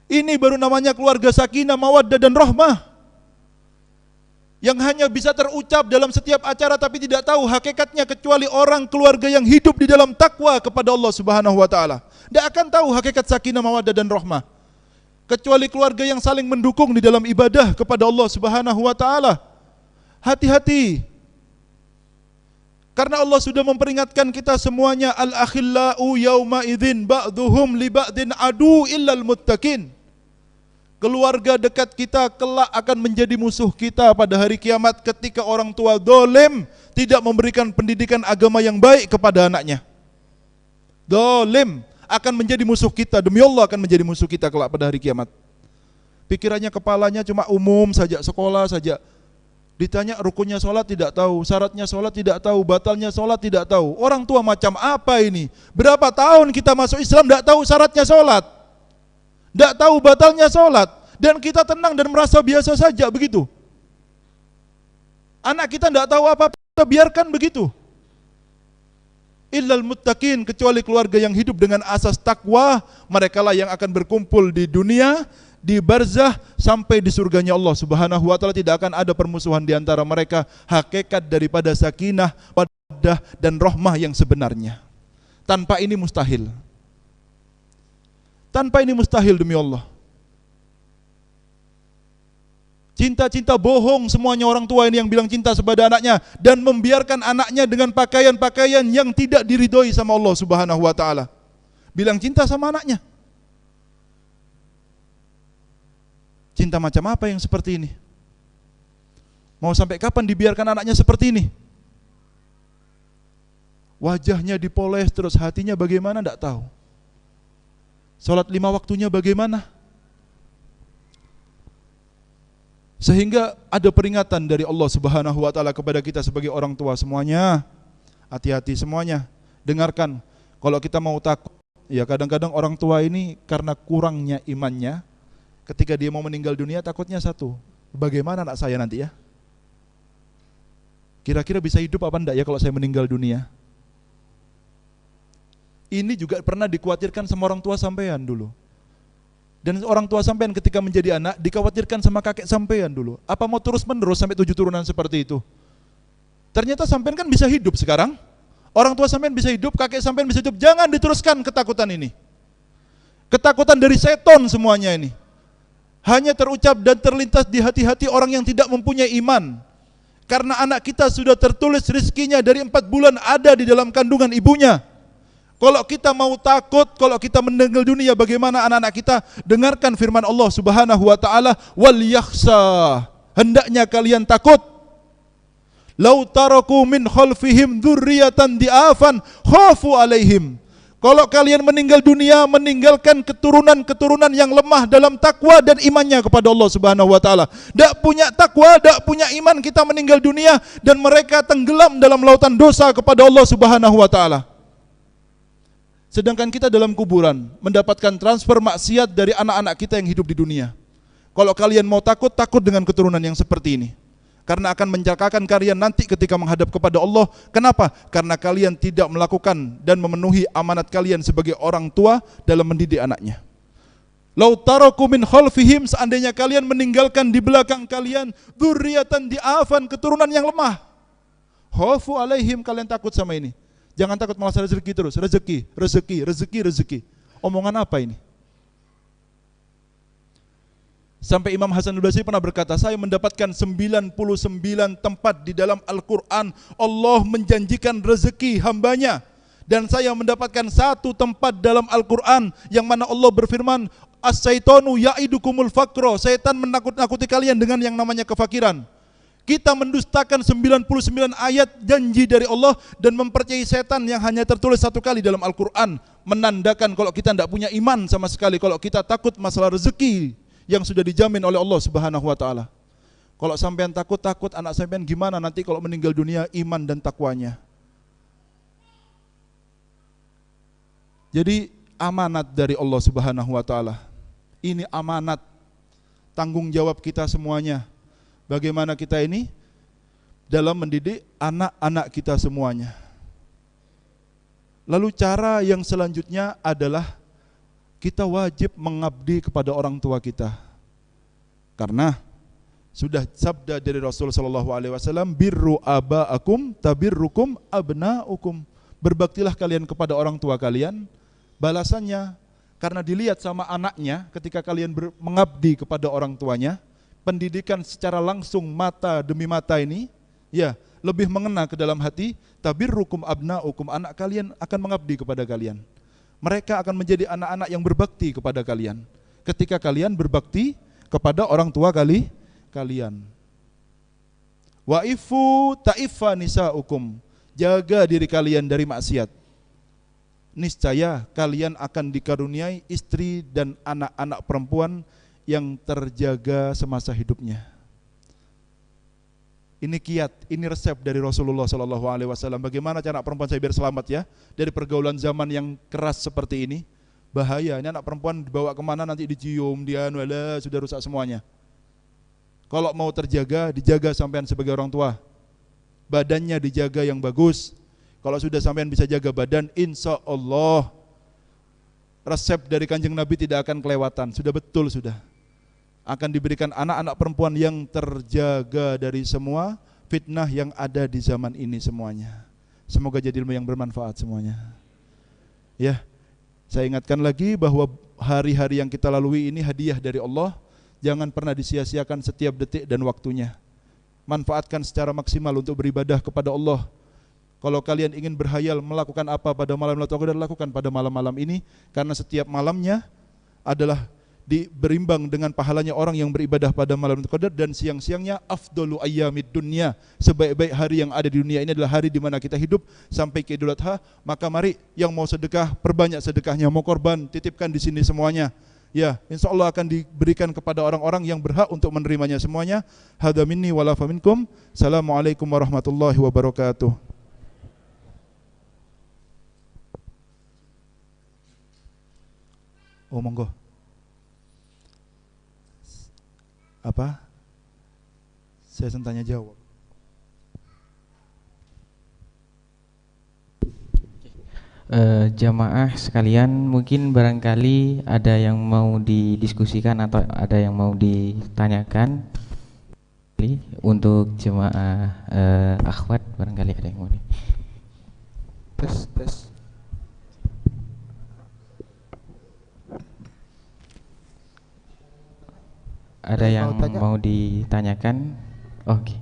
ini baru namanya keluarga sakinah, mawaddah dan rahmah, yang hanya bisa terucap dalam setiap acara tapi tidak tahu hakikatnya kecuali orang keluarga yang hidup di dalam takwa kepada Allah Subhanahu wa ta'ala. Tidak akan tahu hakikat sakinah, mawaddah dan rahmah kecuali keluarga yang saling mendukung di dalam ibadah kepada Allah Subhanahu wa ta'ala. Hati-hati, karena Allah sudah memperingatkan kita semuanya, "Al-akhillau yauma idzin ba'dhuhum li ba'din adu illal muttaqin." Keluarga dekat kita kelak akan menjadi musuh kita pada hari kiamat ketika orang tua zalim tidak memberikan pendidikan agama yang baik kepada anaknya. Zalim akan menjadi musuh kita, demi Allah akan menjadi musuh kita kelak pada hari kiamat. Pikirannya, kepalanya cuma umum saja, sekolah saja. Ditanya rukunnya sholat tidak tahu, syaratnya sholat tidak tahu, batalnya sholat tidak tahu. Orang tua macam apa ini? Berapa tahun kita masuk Islam tidak tahu syaratnya sholat, tidak tahu batalnya sholat, dan kita tenang dan merasa biasa saja begitu. Anak kita tidak tahu apa-apa, kita biarkan begitu. Illal muttaqin, kecuali keluarga yang hidup dengan asas takwa, merekalah yang akan berkumpul di dunia, di barzah sampai di surganya Allah Subhanahu wa ta'ala. Tidak akan ada permusuhan di antara mereka. Hakikat daripada sakinah, mawaddah dan rahmah yang sebenarnya. Tanpa ini mustahil. Tanpa ini mustahil demi Allah. Cinta-cinta bohong semuanya orang tua ini yang bilang cinta kepada anaknya dan membiarkan anaknya dengan pakaian-pakaian yang tidak diridhoi sama Allah Subhanahu wa taala. Bilang cinta sama anaknya. Cinta macam apa yang seperti ini? Mau sampai kapan dibiarkan anaknya seperti ini? Wajahnya dipoles terus, hatinya bagaimana enggak tahu. Salat 5 waktunya bagaimana? Sehingga ada peringatan dari Allah Subhanahu wa taala kepada kita sebagai orang tua semuanya. Hati-hati semuanya. Dengarkan, kalau kita mau takut, ya kadang-kadang orang tua ini karena kurangnya imannya, ketika dia mau meninggal dunia takutnya satu, bagaimana anak saya nanti ya? Kira-kira bisa hidup apa enggak ya kalau saya meninggal dunia? Ini juga pernah dikhawatirkan sama orang tua sampean dulu. Dan orang tua sampean ketika menjadi anak dikhawatirkan sama kakek sampean dulu. Apa mau terus-menerus sampai 7 turunan seperti itu? Ternyata sampean kan bisa hidup sekarang. Orang tua sampean bisa hidup, kakek sampean bisa hidup. Jangan diteruskan ketakutan ini. Ketakutan dari seton semuanya ini. Hanya terucap dan terlintas di hati-hati orang yang tidak mempunyai iman. Karena anak kita sudah tertulis rizkinya dari 4 bulan ada di dalam kandungan ibunya. Kalau kita mau takut, kalau kita meninggal dunia bagaimana anak-anak kita? Dengarkan firman Allah Subhanahu wa taala, wal yakhsha. Hendaknya kalian takut. Lau taraku min khalfihim dzurriyyatan di'afan khafu alaihim. Kalau kalian meninggal dunia meninggalkan keturunan-keturunan yang lemah dalam takwa dan imannya kepada Allah Subhanahu wa taala. Tak punya takwa, tak punya iman, kita meninggal dunia dan mereka tenggelam dalam lautan dosa kepada Allah Subhanahu wa taala. Sedangkan kita dalam kuburan mendapatkan transfer maksiat dari anak-anak kita yang hidup di dunia. Kalau kalian mau takut, takut dengan keturunan yang seperti ini. Karena akan mencelakakan kalian nanti ketika menghadap kepada Allah. Kenapa? Karena kalian tidak melakukan dan memenuhi amanat kalian sebagai orang tua dalam mendidik anaknya. Lau taraku min khalfihim, seandainya kalian meninggalkan di belakang kalian dzurriyyatan di'afan, keturunan yang lemah. Khafu alaihim, kalian takut sama ini. Jangan takut masalah rezeki terus, rezeki. Omongan apa ini? Sampai Imam Hasan al-Basri pernah berkata, saya mendapatkan 99 tempat di dalam Al-Quran Allah menjanjikan rezeki hambanya. Dan saya mendapatkan 1 tempat dalam Al-Quran yang mana Allah berfirman, as-syaitanu ya'idukumul faqra, setan menakut-nakuti kalian dengan yang namanya kefakiran. Kita mendustakan 99 ayat janji dari Allah dan mempercayai setan yang hanya tertulis 1 kali dalam Al-Quran, menandakan kalau kita tidak punya iman sama sekali, kalau kita takut masalah rezeki yang sudah dijamin oleh Allah Subhanahu wa taala. Kalau sampean takut anak sampean gimana nanti kalau meninggal dunia iman dan takwanya. Jadi amanat dari Allah Subhanahu wa taala. Ini amanat, tanggung jawab kita semuanya. Bagaimana kita ini dalam mendidik anak-anak kita semuanya. Lalu cara yang selanjutnya adalah kita wajib mengabdi kepada orang tua kita. Karena sudah sabda dari Rasul sallallahu alaihi wasallam, birru abaakum tabirrukum abnaukum. Berbaktilah kalian kepada orang tua kalian, balasannya karena dilihat sama anaknya ketika kalian mengabdi kepada orang tuanya. Pendidikan secara langsung mata demi mata ini ya lebih mengena ke dalam hati. Tabirrukum abnaukum, anak kalian akan mengabdi kepada kalian. Mereka akan menjadi anak-anak yang berbakti kepada kalian ketika kalian berbakti kepada orang tua kalian. Wa'ifu ta'ifa nisa'ukum, jaga diri kalian dari maksiat. Niscaya kalian akan dikaruniai istri dan anak-anak perempuan yang terjaga semasa hidupnya. Ini kiat, ini resep dari Rasulullah SAW. Bagaimana cara anak perempuan saya biar selamat ya dari pergaulan zaman yang keras seperti ini. Bahaya, ini anak perempuan dibawa kemana nanti dicium, dia sudah rusak semuanya. Kalau mau terjaga, dijaga sampean sebagai orang tua. Badannya dijaga yang bagus. Kalau sudah sampean bisa jaga badan, insya Allah resep dari Kanjeng Nabi tidak akan kelewatan. Sudah betul sudah. Akan diberikan anak-anak perempuan yang terjaga dari semua fitnah yang ada di zaman ini semuanya. Semoga jadi ilmu yang bermanfaat semuanya. Ya, saya ingatkan lagi bahwa hari-hari yang kita lalui ini hadiah dari Allah. Jangan pernah disia-siakan setiap detik dan waktunya. Manfaatkan secara maksimal untuk beribadah kepada Allah. Kalau kalian ingin berhayal melakukan apa pada malam Lailatul Qadar, lakukan pada malam-malam ini, karena setiap malamnya adalah berimbang dengan pahalanya orang yang beribadah pada malam Lailatul Qadar, dan siang-siangnya afdalu ayyamid dunya, sebaik-baik hari yang ada di dunia ini adalah hari di mana kita hidup sampai ke Idul Adha. Maka mari yang mau sedekah, perbanyak sedekahnya, mau korban, titipkan di sini semuanya. Ya, insya Allah akan diberikan kepada orang-orang yang berhak untuk menerimanya semuanya. Hadza minni wa la faminkum. Assalamualaikum warahmatullahi wabarakatuh. Oh, monggo. Apa? Saya tanya jawab. Jamaah sekalian, mungkin barangkali ada yang mau didiskusikan atau ada yang mau ditanyakan. Untuk jemaah akhwat barangkali ada yang mau Tes. Ada yang mau ditanyakan? Oke.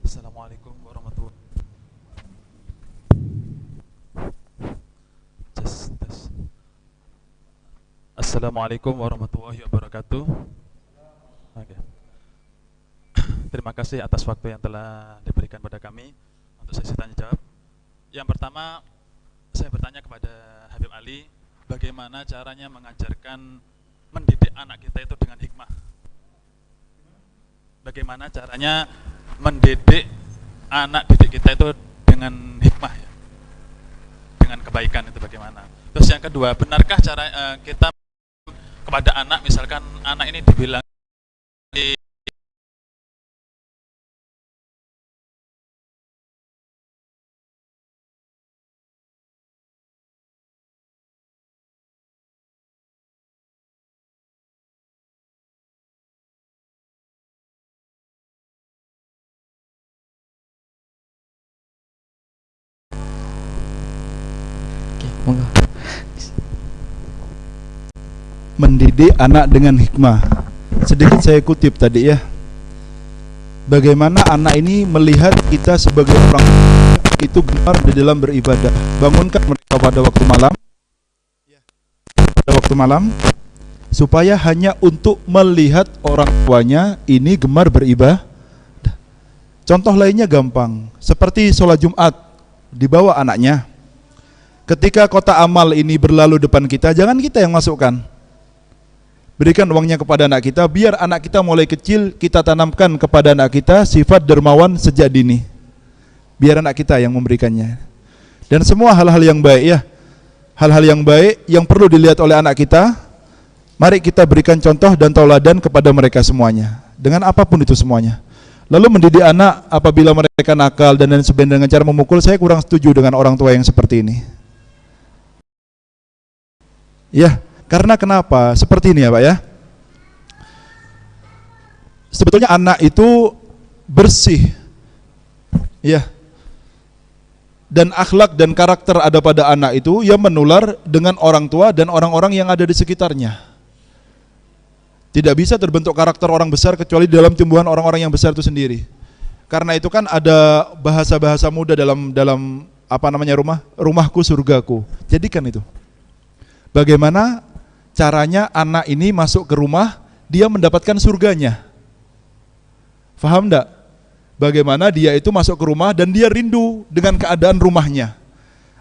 Assalamualaikum warahmatullahi wabarakatuh. Assalamualaikum warahmatullahi wabarakatuh. Oke. Terima kasih atas waktu yang telah diberikan pada kami untuk sesi tanya jawab. Yang pertama, saya bertanya kepada Habib Ali, bagaimana caranya mengajarkan, mendidik anak kita itu dengan hikmah? Bagaimana caranya mendidik anak didik kita itu dengan hikmah, ya, dengan kebaikan itu bagaimana? Terus yang kedua, benarkah cara kita kepada anak, misalkan anak ini dibilang mendidik anak dengan hikmah. Sedikit saya kutip tadi ya. Bagaimana anak ini melihat kita sebagai orang itu gemar di dalam beribadah. Bangunkan mereka pada waktu malam supaya hanya untuk melihat orang tuanya ini gemar beribadah. Contoh lainnya gampang, seperti sholat Jumat dibawa anaknya. Ketika kota amal ini berlalu depan kita, jangan kita yang masukkan. Berikan uangnya kepada anak kita, biar anak kita mulai kecil kita tanamkan kepada anak kita sifat dermawan sejak dini. Biar anak kita yang memberikannya. Dan semua hal-hal yang baik ya, hal-hal yang baik yang perlu dilihat oleh anak kita, mari kita berikan contoh dan tauladan kepada mereka semuanya, dengan apapun itu semuanya. Lalu mendidik anak apabila mereka nakal dan lain sebagainya dengan cara memukul, saya kurang setuju dengan orang tua yang seperti ini. Ya, karena kenapa? Seperti ini ya Pak ya. Sebetulnya anak itu bersih. Ya. Dan akhlak dan karakter ada pada anak itu yang menular dengan orang tua dan orang-orang yang ada di sekitarnya. Tidak bisa terbentuk karakter orang besar kecuali dalam tumbuhan orang-orang yang besar itu sendiri. Karena itu kan ada bahasa-bahasa muda dalam apa namanya rumahku surgaku. Jadikan itu. Bagaimana caranya anak ini masuk ke rumah, dia mendapatkan surganya. Faham enggak? Bagaimana dia itu masuk ke rumah dan dia rindu dengan keadaan rumahnya.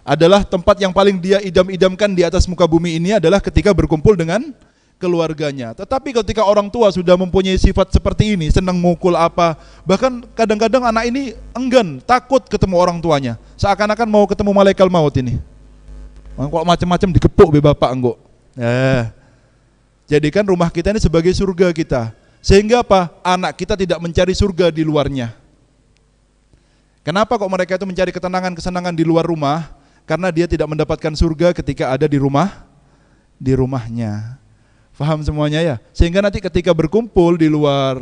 Adalah tempat yang paling dia idam-idamkan di atas muka bumi ini adalah ketika berkumpul dengan keluarganya. Tetapi ketika orang tua sudah mempunyai sifat seperti ini, senang mukul apa, bahkan kadang-kadang anak ini enggan, takut ketemu orang tuanya. Seakan-akan mau ketemu malaikat maut ini. Kalau macam-macam dikepuk be bapak enggak. Jadikan rumah kita ini sebagai surga kita. Sehingga apa? Anak kita tidak mencari surga di luarnya. Kenapa kok mereka itu mencari kesenangan di luar rumah? Karena dia tidak mendapatkan surga ketika ada di rumahnya. Faham semuanya ya? Sehingga nanti ketika berkumpul di luar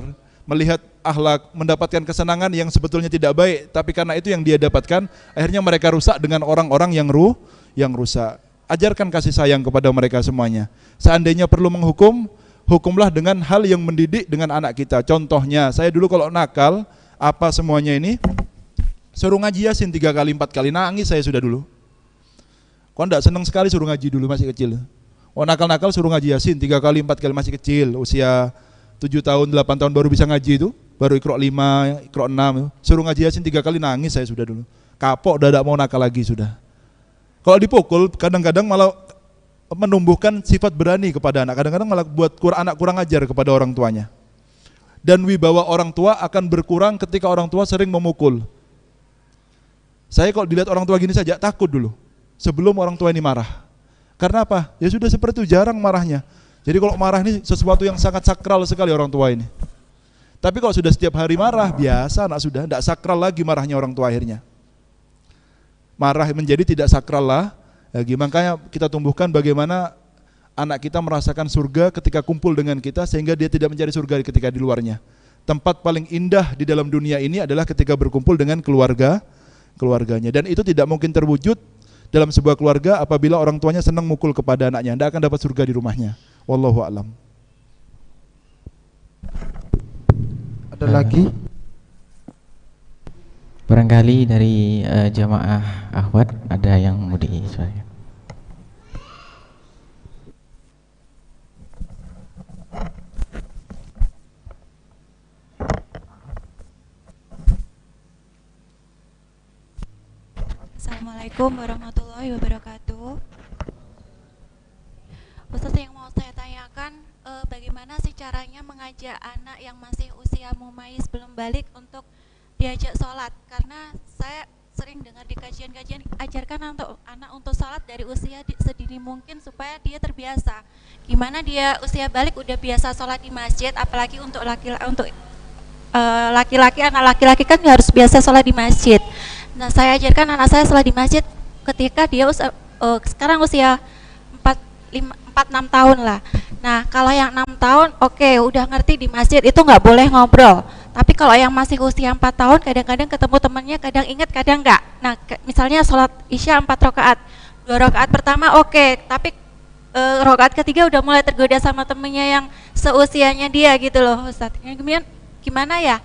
melihat akhlak, mendapatkan kesenangan yang sebetulnya tidak baik, tapi karena itu yang dia dapatkan, akhirnya mereka rusak dengan orang-orang yang rusak. Ajarkan kasih sayang kepada mereka semuanya. Seandainya perlu menghukum, hukumlah dengan hal yang mendidik dengan anak kita. Contohnya, saya dulu kalau nakal, apa semuanya ini, suruh ngaji Yasin 3 kali 4 kali, nangis saya sudah dulu. Kok enggak senang sekali suruh ngaji dulu masih kecil? Oh, nakal-nakal suruh ngaji Yasin 3 kali 4 kali masih kecil, usia 7 tahun, 8 tahun baru bisa ngaji itu, baru Iqra 5, Iqra 6, suruh ngaji Yasin 3 kali nangis saya sudah dulu. Kapok, udah tidak mau nakal lagi sudah. Kalau dipukul, kadang-kadang malah menumbuhkan sifat berani kepada anak, kadang-kadang malah buat anak kurang ajar kepada orang tuanya. Dan wibawa orang tua akan berkurang ketika orang tua sering memukul. Saya kalau dilihat orang tua gini saja takut dulu, sebelum orang tua ini marah. Karena apa? Ya sudah seperti itu, jarang marahnya. Jadi kalau marah ini sesuatu yang sangat sakral sekali orang tua ini. Tapi kalau sudah setiap hari marah, biasa anak sudah, tidak sakral lagi marahnya orang tua akhirnya. Marah menjadi tidak sakral lah. Makanya kita tumbuhkan bagaimana anak kita merasakan surga ketika kumpul dengan kita, sehingga dia tidak mencari surga ketika di luarnya. Tempat paling indah di dalam dunia ini adalah ketika berkumpul dengan keluarganya. Dan itu tidak mungkin terwujud dalam sebuah keluarga apabila orang tuanya senang mukul kepada anaknya. Tidak akan dapat surga di rumahnya. Wallahu a'lam. Ada lagi? Barangkali dari jamaah akhwat ada yang mau disuarakan. Assalamualaikum warahmatullahi wabarakatuh. Ustaz, yang mau saya tanyakan, bagaimana sih caranya mengajak anak yang masih usia mumayyiz belum balik untuk diajak sholat? Karena saya sering dengar di kajian-kajian, ajarkan anak untuk sholat dari usia sedini mungkin supaya dia terbiasa. Gimana dia usia balik udah biasa sholat di masjid, apalagi untuk laki-laki, anak laki-laki kan harus biasa sholat di masjid. Nah, saya ajarkan anak saya sholat di masjid ketika dia sekarang usia 4-6 tahun lah. Nah, kalau yang 6 tahun, oke, udah ngerti di masjid itu nggak boleh ngobrol. Tapi kalau yang masih usia 4 tahun, kadang-kadang ketemu temannya, kadang ingat, kadang nggak. Nah, misalnya sholat isya 4 rakaat, 2 rakaat pertama oke, tapi rakaat ketiga udah mulai tergoda sama temennya yang seusianya dia gitu loh, Ustaz. Kemudian gimana ya?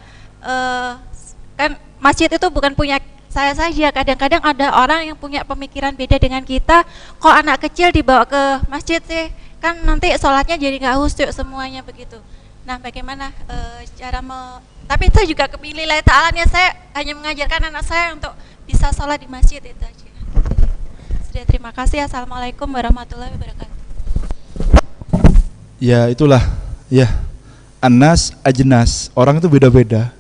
Kan masjid itu bukan punya saya saja, kadang-kadang ada orang yang punya pemikiran beda dengan kita. Kok anak kecil dibawa ke masjid sih? Kan nanti sholatnya jadi nggak khusyuk semuanya begitu. Nah, bagaimana tapi itu juga kepilih lillahi ta'ala, saya hanya mengajarkan anak saya untuk bisa sholat di masjid, itu aja. Sudah, terima kasih. Assalamualaikum warahmatullahi wabarakatuh. Ya itulah, ya, anas ajnas, orang itu beda-beda.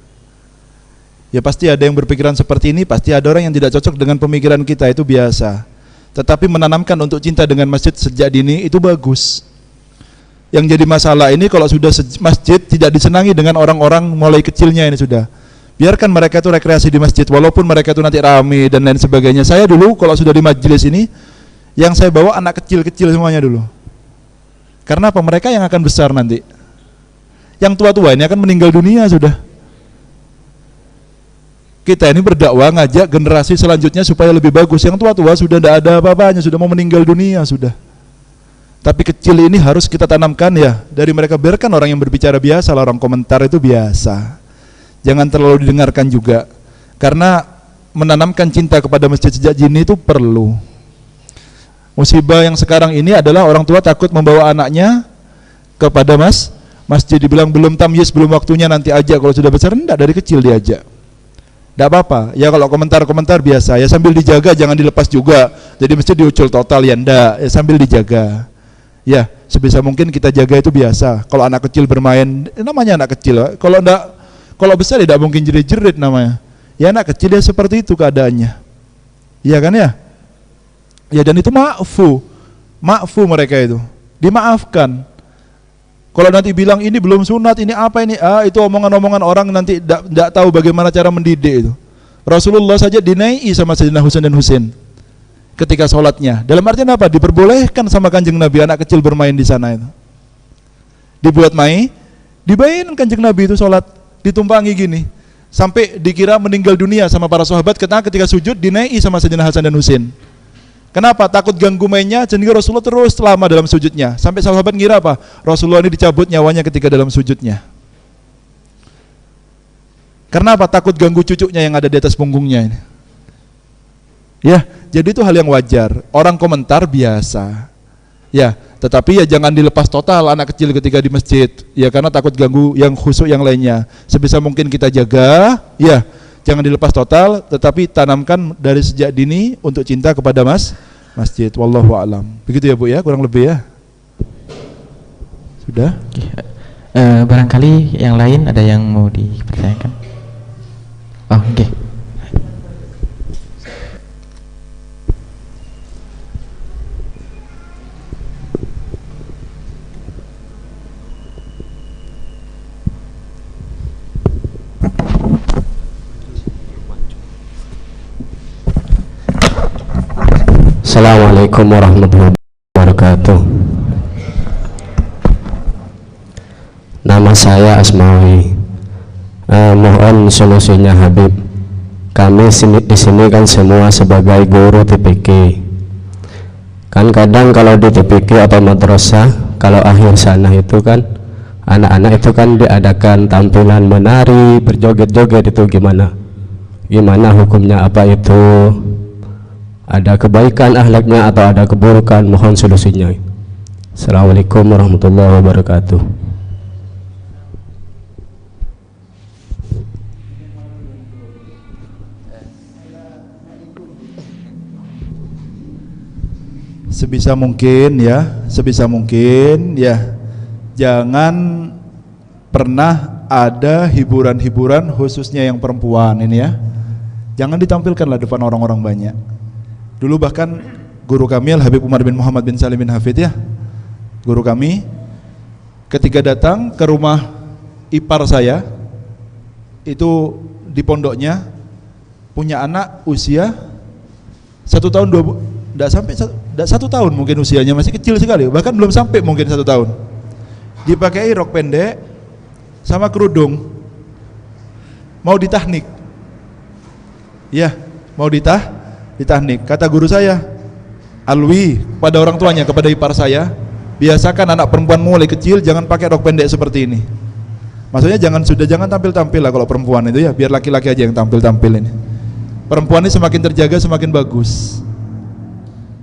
Ya pasti ada yang berpikiran seperti ini, pasti ada orang yang tidak cocok dengan pemikiran kita, itu biasa. Tetapi menanamkan untuk cinta dengan masjid sejak dini itu bagus. Yang jadi masalah ini kalau sudah masjid tidak disenangi dengan orang-orang mulai kecilnya ini sudah. Biarkan mereka itu rekreasi di masjid, walaupun mereka itu nanti rame dan lain sebagainya. Saya dulu kalau sudah di majelis ini, yang saya bawa anak kecil-kecil semuanya dulu. Karena apa? Mereka yang akan besar nanti. Yang tua-tua ini akan meninggal dunia sudah. Kita ini berdakwah ngajak generasi selanjutnya supaya lebih bagus. Yang tua-tua sudah tidak ada apa-apanya, sudah mau meninggal dunia sudah. Tapi kecil ini harus kita tanamkan ya. Dari mereka, biarkan orang yang berbicara biasa, orang komentar itu biasa. Jangan terlalu didengarkan juga. Karena menanamkan cinta kepada masjid sejak dini itu perlu. Musibah yang sekarang ini adalah orang tua takut membawa anaknya kepada masjid, dibilang belum tamyiz, belum waktunya, nanti aja kalau sudah besar. Enggak, dari kecil diajak. Tidak apa-apa, ya kalau komentar-komentar biasa, ya sambil dijaga, jangan dilepas juga. Jadi mesti diucul total, ya enggak, ya sambil dijaga. Ya, sebisa mungkin kita jaga itu biasa. Kalau anak kecil bermain, namanya anak kecil. Kalau enggak, kalau besar tidak mungkin jerit-jerit namanya. Ya anak kecil ya seperti itu keadaannya. Iya kan ya? Ya dan itu ma'fu mereka itu, dimaafkan. Kalau nanti bilang ini belum sunat, ini apa ini? Itu omongan-omongan orang, nanti tidak tahu bagaimana cara mendidik itu. Rasulullah saja dinai sama Sayyidina Husain dan Husain ketika sholatnya. Dalam artian apa? Diperbolehkan sama Kanjeng Nabi anak kecil bermain di sana itu. Dibuat dibayain Kanjeng Nabi itu sholat. ditumpangi gini sampai dikira meninggal dunia sama para sahabat ketika sujud dinaiki sama Sayyidina Hasan dan Husain. Kenapa? Takut ganggu mainnya, sehingga Rasulullah terus lama dalam sujudnya. Sampai sahabat ngira apa? Rasulullah ini dicabut nyawanya ketika dalam sujudnya. Karena apa? Takut ganggu cucunya yang ada di atas punggungnya ini. Ya, jadi itu hal yang wajar. Orang komentar biasa. Ya, tetapi ya jangan dilepas total anak kecil ketika di masjid. Ya, karena takut ganggu yang khusyuk yang lainnya. Sebisa mungkin kita jaga, ya. Jangan dilepas total, tetapi tanamkan dari sejak dini untuk cinta kepada masjid. Wallahu a'lam. Begitu ya Bu ya, kurang lebih ya. Sudah? Barangkali yang lain ada yang mau dipertanyakan. Oh, oke. Assalamualaikum warahmatullahi wabarakatuh. Nama saya Asmawi. Mohon solusinya Habib. Kami di sini kan semua sebagai guru TPQ. Kan kadang kalau di TPQ atau madrasah, kalau akhir sana itu kan anak-anak itu kan diadakan tampilan menari, berjoget-joget, itu gimana? Gimana hukumnya, apa itu? Ada kebaikan akhlaknya atau ada keburukan? Mohon solusinya. Assalamualaikum warahmatullahi wabarakatuh. Sebisa mungkin ya, jangan pernah ada hiburan-hiburan khususnya yang perempuan ini ya. Jangan ditampilkanlah depan orang-orang banyak. Dulu bahkan guru kami Al-Habib Umar bin Muhammad bin Salim bin Hafid ya, guru kami ketika datang ke rumah ipar saya itu di pondoknya, punya anak usia 1 tahun 2 tidak sampai 1 tahun mungkin usianya, masih kecil sekali, bahkan belum sampai mungkin 1 tahun, dipakai rok pendek sama kerudung, mau ditahnik ya, mau ditahnik. Kata guru saya, alwi pada orang tuanya, kepada ipar saya, biasakan anak perempuan mulai kecil jangan pakai rok pendek seperti ini. Maksudnya jangan tampil-tampil lah kalau perempuan itu ya, biar laki-laki aja yang tampil-tampil ini. Perempuan ini semakin terjaga semakin bagus,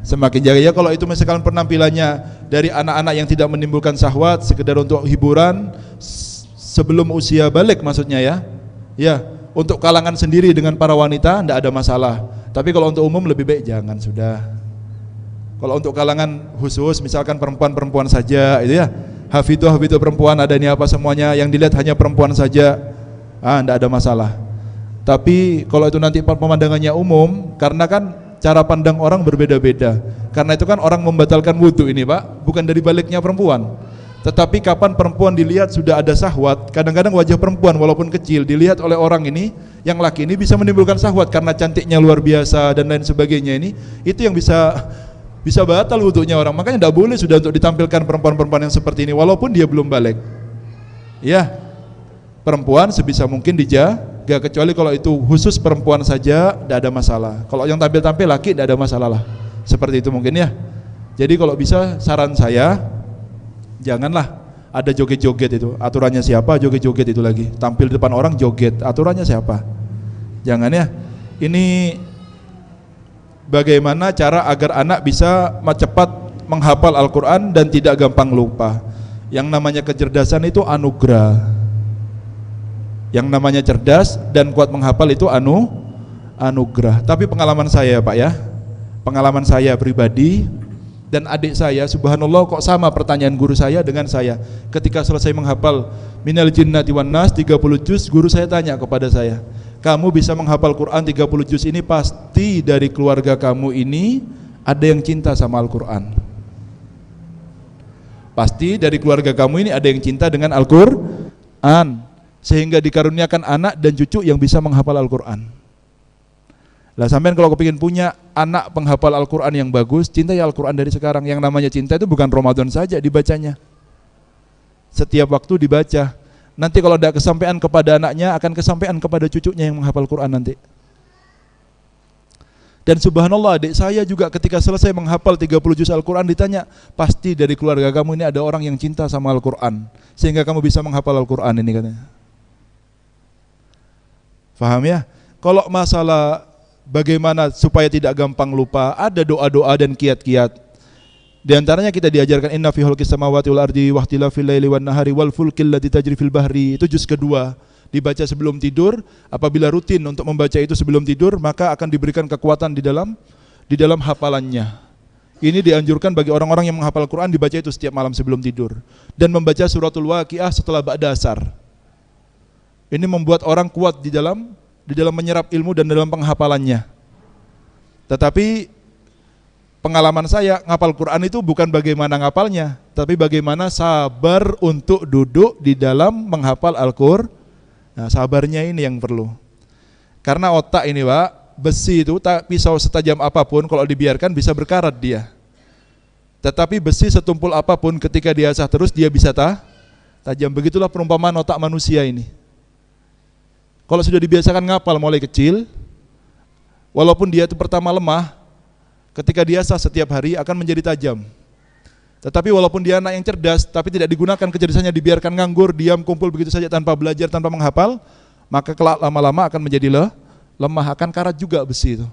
semakin jaga ya. Kalau itu misalkan penampilannya dari anak-anak yang tidak menimbulkan syahwat, sekedar untuk hiburan sebelum usia balik maksudnya ya, untuk kalangan sendiri dengan para wanita tidak ada masalah. Tapi kalau untuk umum lebih baik jangan sudah. Kalau untuk kalangan khusus misalkan perempuan-perempuan saja itu ya, hafidhah perempuan ada ini apa semuanya, yang dilihat hanya perempuan saja, tidak ada masalah. Tapi kalau itu nanti pemandangannya umum, karena kan cara pandang orang berbeda-beda. Karena itu kan orang membatalkan wudu ini Pak, bukan dari baliknya perempuan. Tetapi kapan perempuan dilihat sudah ada syahwat, kadang-kadang wajah perempuan walaupun kecil dilihat oleh orang ini, yang laki ini bisa menimbulkan syahwat karena cantiknya luar biasa dan lain sebagainya ini, itu yang bisa batal wudunya orang. Makanya tidak boleh sudah untuk ditampilkan perempuan-perempuan yang seperti ini walaupun dia belum balik. Ya, perempuan sebisa mungkin dijaga, kecuali kalau itu khusus perempuan saja tidak ada masalah. Kalau yang tampil-tampil laki tidak ada masalah lah. Seperti itu mungkin ya. Jadi kalau bisa saran saya, janganlah ada joget-joget itu. Aturannya siapa joget-joget itu lagi? Tampil di depan orang joget, aturannya siapa? Jangan ya. Ini bagaimana cara agar anak bisa cepat menghafal Al-Quran dan tidak gampang lupa. Yang namanya kecerdasan itu anugerah. Yang namanya cerdas dan kuat menghafal itu anugerah. Tapi pengalaman saya Pak ya, pengalaman saya pribadi dan adik saya, subhanallah kok sama pertanyaan guru saya dengan saya. Ketika selesai menghafal Minal Jinnati wan Nas 30 juz, guru saya tanya kepada saya, kamu bisa menghafal Quran 30 juz ini pasti dari keluarga kamu ini ada yang cinta sama Al-Quran. Pasti dari keluarga kamu ini ada yang cinta dengan Al-Quran, sehingga dikaruniakan anak dan cucu yang bisa menghafal Al-Quran. Lah sampean kalau kepingin punya anak penghafal Al-Quran yang bagus, cintai Al-Quran dari sekarang. Yang namanya cinta itu bukan Ramadan saja dibacanya, setiap waktu dibaca. Nanti kalau tidak kesampaian kepada anaknya, akan kesampaian kepada cucunya yang menghafal Quran nanti. Dan subhanallah, adik saya juga ketika selesai menghafal 30 juz Al-Quran ditanya, pasti dari keluarga kamu ini ada orang yang cinta sama Al-Quran, sehingga kamu bisa menghafal Al-Quran ini katanya. Faham ya? Kalau masalah bagaimana supaya tidak gampang lupa, ada doa-doa dan kiat-kiat. Di antaranya kita diajarkan inna fi khalqis samawati wal ardi wa ikhtilafil laili wan nahari wal fulkil lati tajri fil bahri. Itu juz kedua. Dibaca sebelum tidur. Apabila rutin untuk membaca itu sebelum tidur, maka akan diberikan kekuatan di dalam hafalannya. Ini dianjurkan bagi orang-orang yang menghafal Quran, dibaca itu setiap malam sebelum tidur. Dan membaca suratul Waqiah setelah ba'da asar. Ini membuat orang kuat di dalam menyerap ilmu dan dalam penghafalannya. Tetapi pengalaman saya ngapal Quran itu bukan bagaimana ngapalnya, tapi bagaimana sabar untuk duduk di dalam menghafal Al-Qur'an. Nah, sabarnya ini yang perlu. Karena otak ini, Pak, besi itu pisau setajam apapun kalau dibiarkan bisa berkarat dia. Tetapi besi setumpul apapun ketika diasah terus dia bisa tajam. Begitulah perumpamaan otak manusia ini. Kalau sudah dibiasakan ngapal mulai kecil, walaupun dia itu pertama lemah, ketika diasah setiap hari akan menjadi tajam. Tetapi walaupun dia anak yang cerdas, tapi tidak digunakan kecerdasannya, dibiarkan nganggur, diam, kumpul begitu saja tanpa belajar, tanpa menghafal, maka kelak lama-lama akan menjadi lemah, akan karat juga besi itu.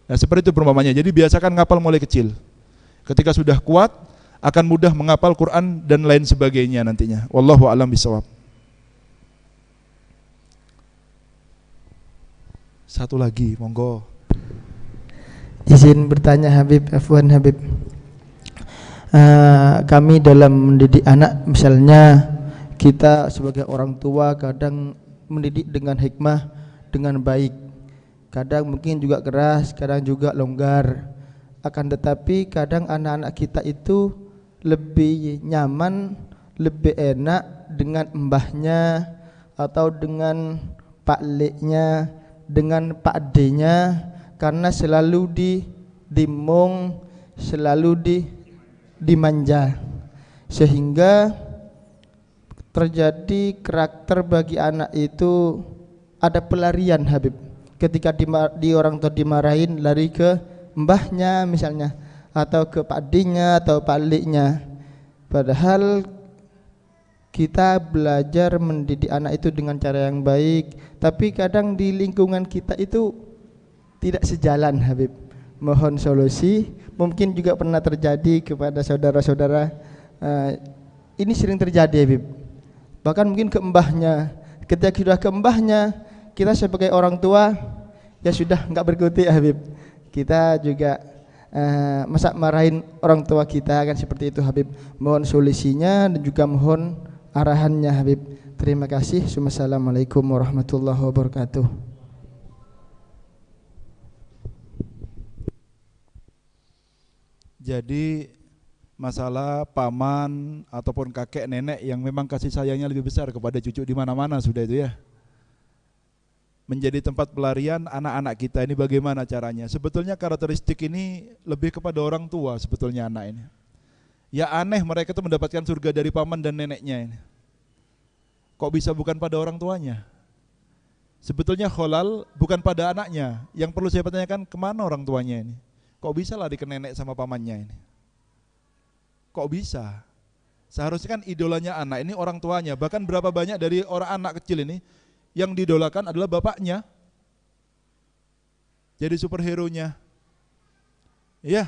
Nah, seperti itu perumpamannya. Jadi biasakan ngapal mulai kecil. Ketika sudah kuat, akan mudah menghafal Quran dan lain sebagainya nantinya. Wallahu a'lam bishawab. Satu lagi, monggo. Izin bertanya Habib, Afwan Habib. Kami dalam mendidik anak, misalnya kita sebagai orang tua kadang mendidik dengan hikmah, dengan baik. Kadang mungkin juga keras, kadang juga longgar. Akan tetapi kadang anak-anak kita itu lebih nyaman, lebih enak dengan mbahnya atau dengan pak leknya, dengan pak D-nya, karena selalu dimong, selalu dimanja, sehingga terjadi karakter bagi anak itu ada pelarian Habib. Ketika di orang tua dimarahin, lari ke mbahnya misalnya, atau ke pak D-nya atau pak leknya. Padahal kita belajar mendidik anak itu dengan cara yang baik, tapi kadang di lingkungan kita itu tidak sejalan Habib. Mohon solusi. Mungkin juga pernah terjadi kepada saudara-saudara. Ini sering terjadi Habib. Bahkan mungkin ke mbahnya. Ketika sudah ke mbahnya, kita sebagai orang tua ya sudah enggak berkutik Habib. Kita juga masa marahin orang tua kita, kan seperti itu Habib. Mohon solusinya dan juga mohon arahannya Habib. Terima kasih. Assalamualaikum warahmatullahi wabarakatuh. Jadi masalah paman ataupun kakek nenek yang memang kasih sayangnya lebih besar kepada cucu di mana-mana sudah itu ya. Menjadi tempat pelarian anak-anak kita ini bagaimana caranya? Sebetulnya karakteristik ini lebih kepada orang tua sebetulnya anak ini. Ya aneh mereka itu mendapatkan surga dari paman dan neneknya ini. Kok bisa bukan pada orang tuanya? Sebetulnya kholal bukan pada anaknya. Yang perlu saya pertanyakan, kemana orang tuanya ini? Kok bisa lari ke nenek sama pamannya ini? Kok bisa? Seharusnya kan idolanya anak ini orang tuanya. Bahkan berapa banyak dari orang anak kecil ini yang didolakan adalah bapaknya. Jadi superhero-nya. Iya.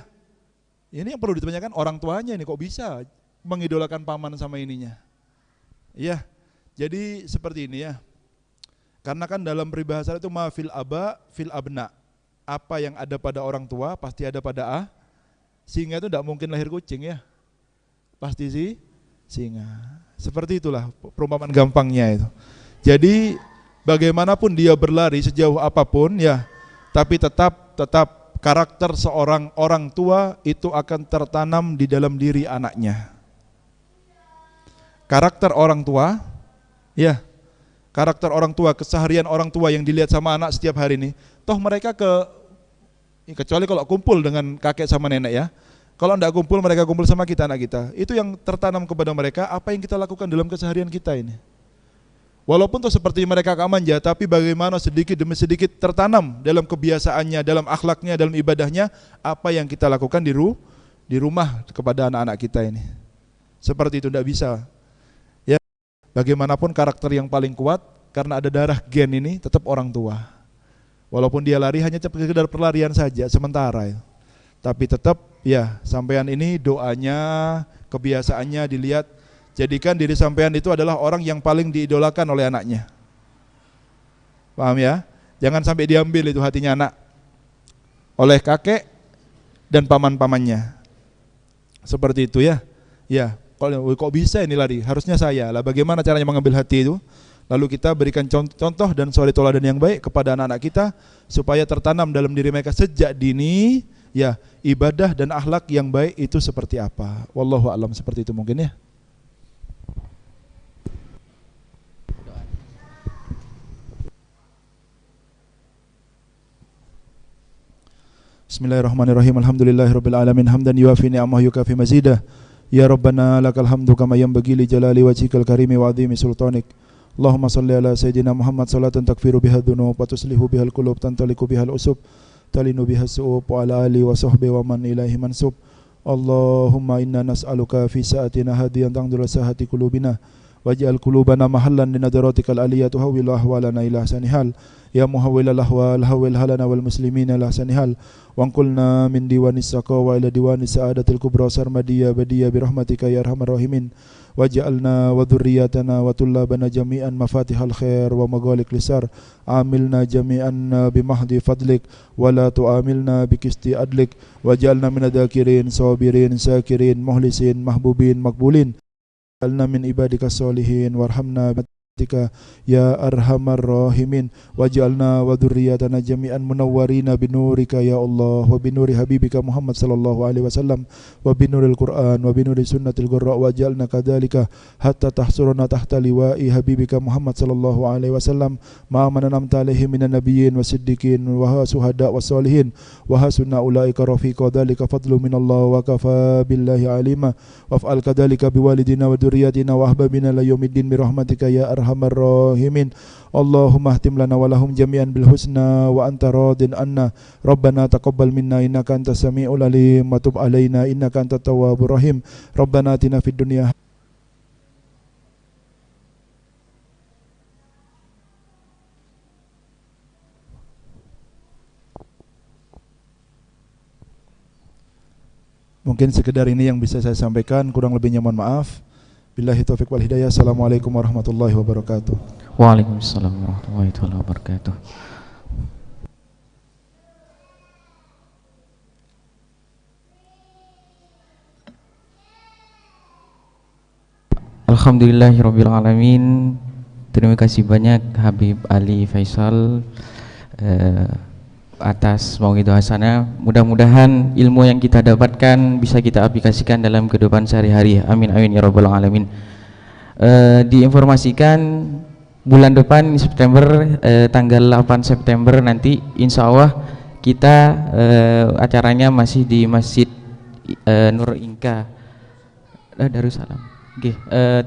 Ini yang perlu ditanyakan orang tuanya ini, kok bisa mengidolakan paman sama ininya. Iya. Jadi seperti ini ya. Karena kan dalam peribahasa itu ma fil aba fil abna. Apa yang ada pada orang tua pasti ada pada singa itu tidak mungkin lahir kucing ya, pasti singa. Seperti itulah perumpamaan gampangnya itu. Jadi bagaimanapun dia berlari sejauh apapun ya, tapi tetap karakter seorang orang tua itu akan tertanam di dalam diri anaknya. Karakter orang tua ya, karakter orang tua, keseharian orang tua yang dilihat sama anak setiap hari ini. Toh mereka kecuali kalau kumpul dengan kakek sama nenek ya. Kalau tidak kumpul, mereka kumpul sama kita, anak kita. Itu yang tertanam kepada mereka, apa yang kita lakukan dalam keseharian kita ini. Walaupun tuh seperti mereka manja, tapi bagaimana sedikit demi sedikit tertanam dalam kebiasaannya, dalam akhlaknya, dalam ibadahnya, apa yang kita lakukan di rumah kepada anak-anak kita ini. Seperti itu, tidak bisa. Ya, bagaimanapun karakter yang paling kuat karena ada darah gen ini tetap orang tua. Walaupun dia lari hanya sekedar perlarian saja sementara ya. Tapi tetap ya, sampean ini doanya, kebiasaannya dilihat. Jadikan diri sampean itu adalah orang yang paling diidolakan oleh anaknya. Paham ya? Jangan sampai diambil itu hatinya anak oleh kakek dan paman-pamannya. Seperti itu ya. Ya, kok bisa ini lari? Harusnya saya lah. Bagaimana caranya mengambil hati itu? Lalu kita berikan contoh dan suri teladan yang baik kepada anak-anak kita supaya tertanam dalam diri mereka sejak dini ya, ibadah dan akhlak yang baik itu seperti apa. Wallahu a'lam, seperti itu mungkin ya. Bismillahirrahmanirrahim. Alhamdulillahirabbil alamin hamdan yuafi ni'amahu yukafi mazidah. Ya Rabbana lakal hamdu kama yanbaghi li jalali wajhikal karimi wa 'azimi sultanik. Allahumma salli ala sayyidina Muhammad salatan takfiru biha dzunub wa tuslihu bihal qulub tantaliqu bihal usub talinu biha su'ub wa ala alihi wa sahbihi wa man ilaihi mansub. Allahumma inna nas'aluka fi sa'atina hadiyan tangdul sahati qulubina waj'al qulubana mahallan linadratikal aliyatu hawwil ahwalana ila sanihal. Ya muhawwilal ahwal hawwil halana wal muslimina ila sanihal. Wangkulna min diwanis saqawa ila diwanis sa'adatil kubra sarmadiyya badiyya birahmatika ya arhamar rahimin. Waj'alna wa dhurriyyatana wa tullabana jami'an mafatihal khair wa maghaliq lisar. Amilna jami'an bimahdi fadlik wa la tu'amilna bikisti adlik. Waj'alna minadzakirin sabirin syakirin muhlisin mahbubin makbulin. Waj'alna min ibadika sholihin warhamna bitika ya arhamar rahimin. Waj'alna wa dhurriyyatana jami'an munawwarina binurika ya Allah wa binuri habibika Muhammad sallallahu alaihi wasallam wa binuril Qur'an wa binuri sunnatil qurra. Waj'alna kadzalika hatta tahsuruna tahta liwa'i habibika Muhammad sallallahu alaihi wasallam ma man an'amta alaihi minan nabiyyin wasiddiqin wa suhada wassalihin wa hasuna ulaika rafiqa. Dzalika fadlu minallah wa kafa billahi alima. Waf'al kadzalika biwalidina wa dzurriyyatina wa ahbabina la yaumiddin bi rahmatika ya arhamar rahimin. Allahumma ahtim lana wa lahum jami'an bil husna wa anta radin anna. Rabbana taqabbal minna innaka antas samiul alim wa tub alaina innaka antat tawwabur rahim. Rabbana atina fid dunya. Mungkin sekedar ini yang bisa saya sampaikan, kurang lebihnya mohon maaf. Billahi taufiq wal hidayah. Assalamualaikum warahmatullahi wabarakatuh. Waalaikumsalam warahmatullahi wabarakatuh. Alhamdulillahirabbil alamin. Terima kasih banyak Habib Ali Faisal atas mau'idhah hasanah. Mudah-mudahan ilmu yang kita dapatkan bisa kita aplikasikan dalam kehidupan sehari-hari. Amin amin ya rabbal alamin. Diinformasikan bulan depan September, tanggal 8 September nanti insya Allah kita acaranya masih di Masjid Nur Inka Darussalam.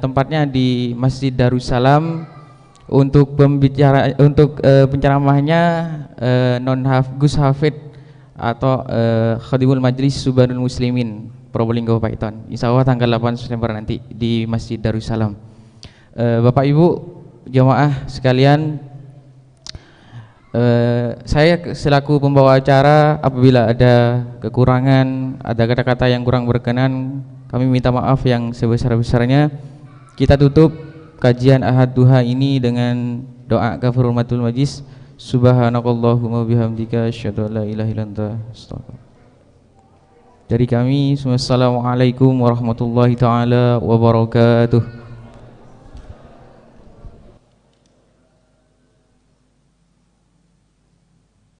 Tempatnya di Masjid Darussalam. Untuk penceramahnya non Gus Hafid atau Khadimul Majlis Subhanul Muslimin Probolinggo Paiton. Insya Allah tanggal 8 September nanti di Masjid Darussalam. Bapak Ibu jamaah sekalian, saya selaku pembawa acara apabila ada kekurangan, ada kata-kata yang kurang berkenan, kami minta maaf yang sebesar-besarnya. Kita tutup kajian Ahad Duha ini dengan doa kafirul matul majlis. Subhanakallahumma bihamdika asyhadu an la ilaha illa anta astaghfiruka. Dari kami, assalamualaikum warahmatullahi taala wabarakatuh.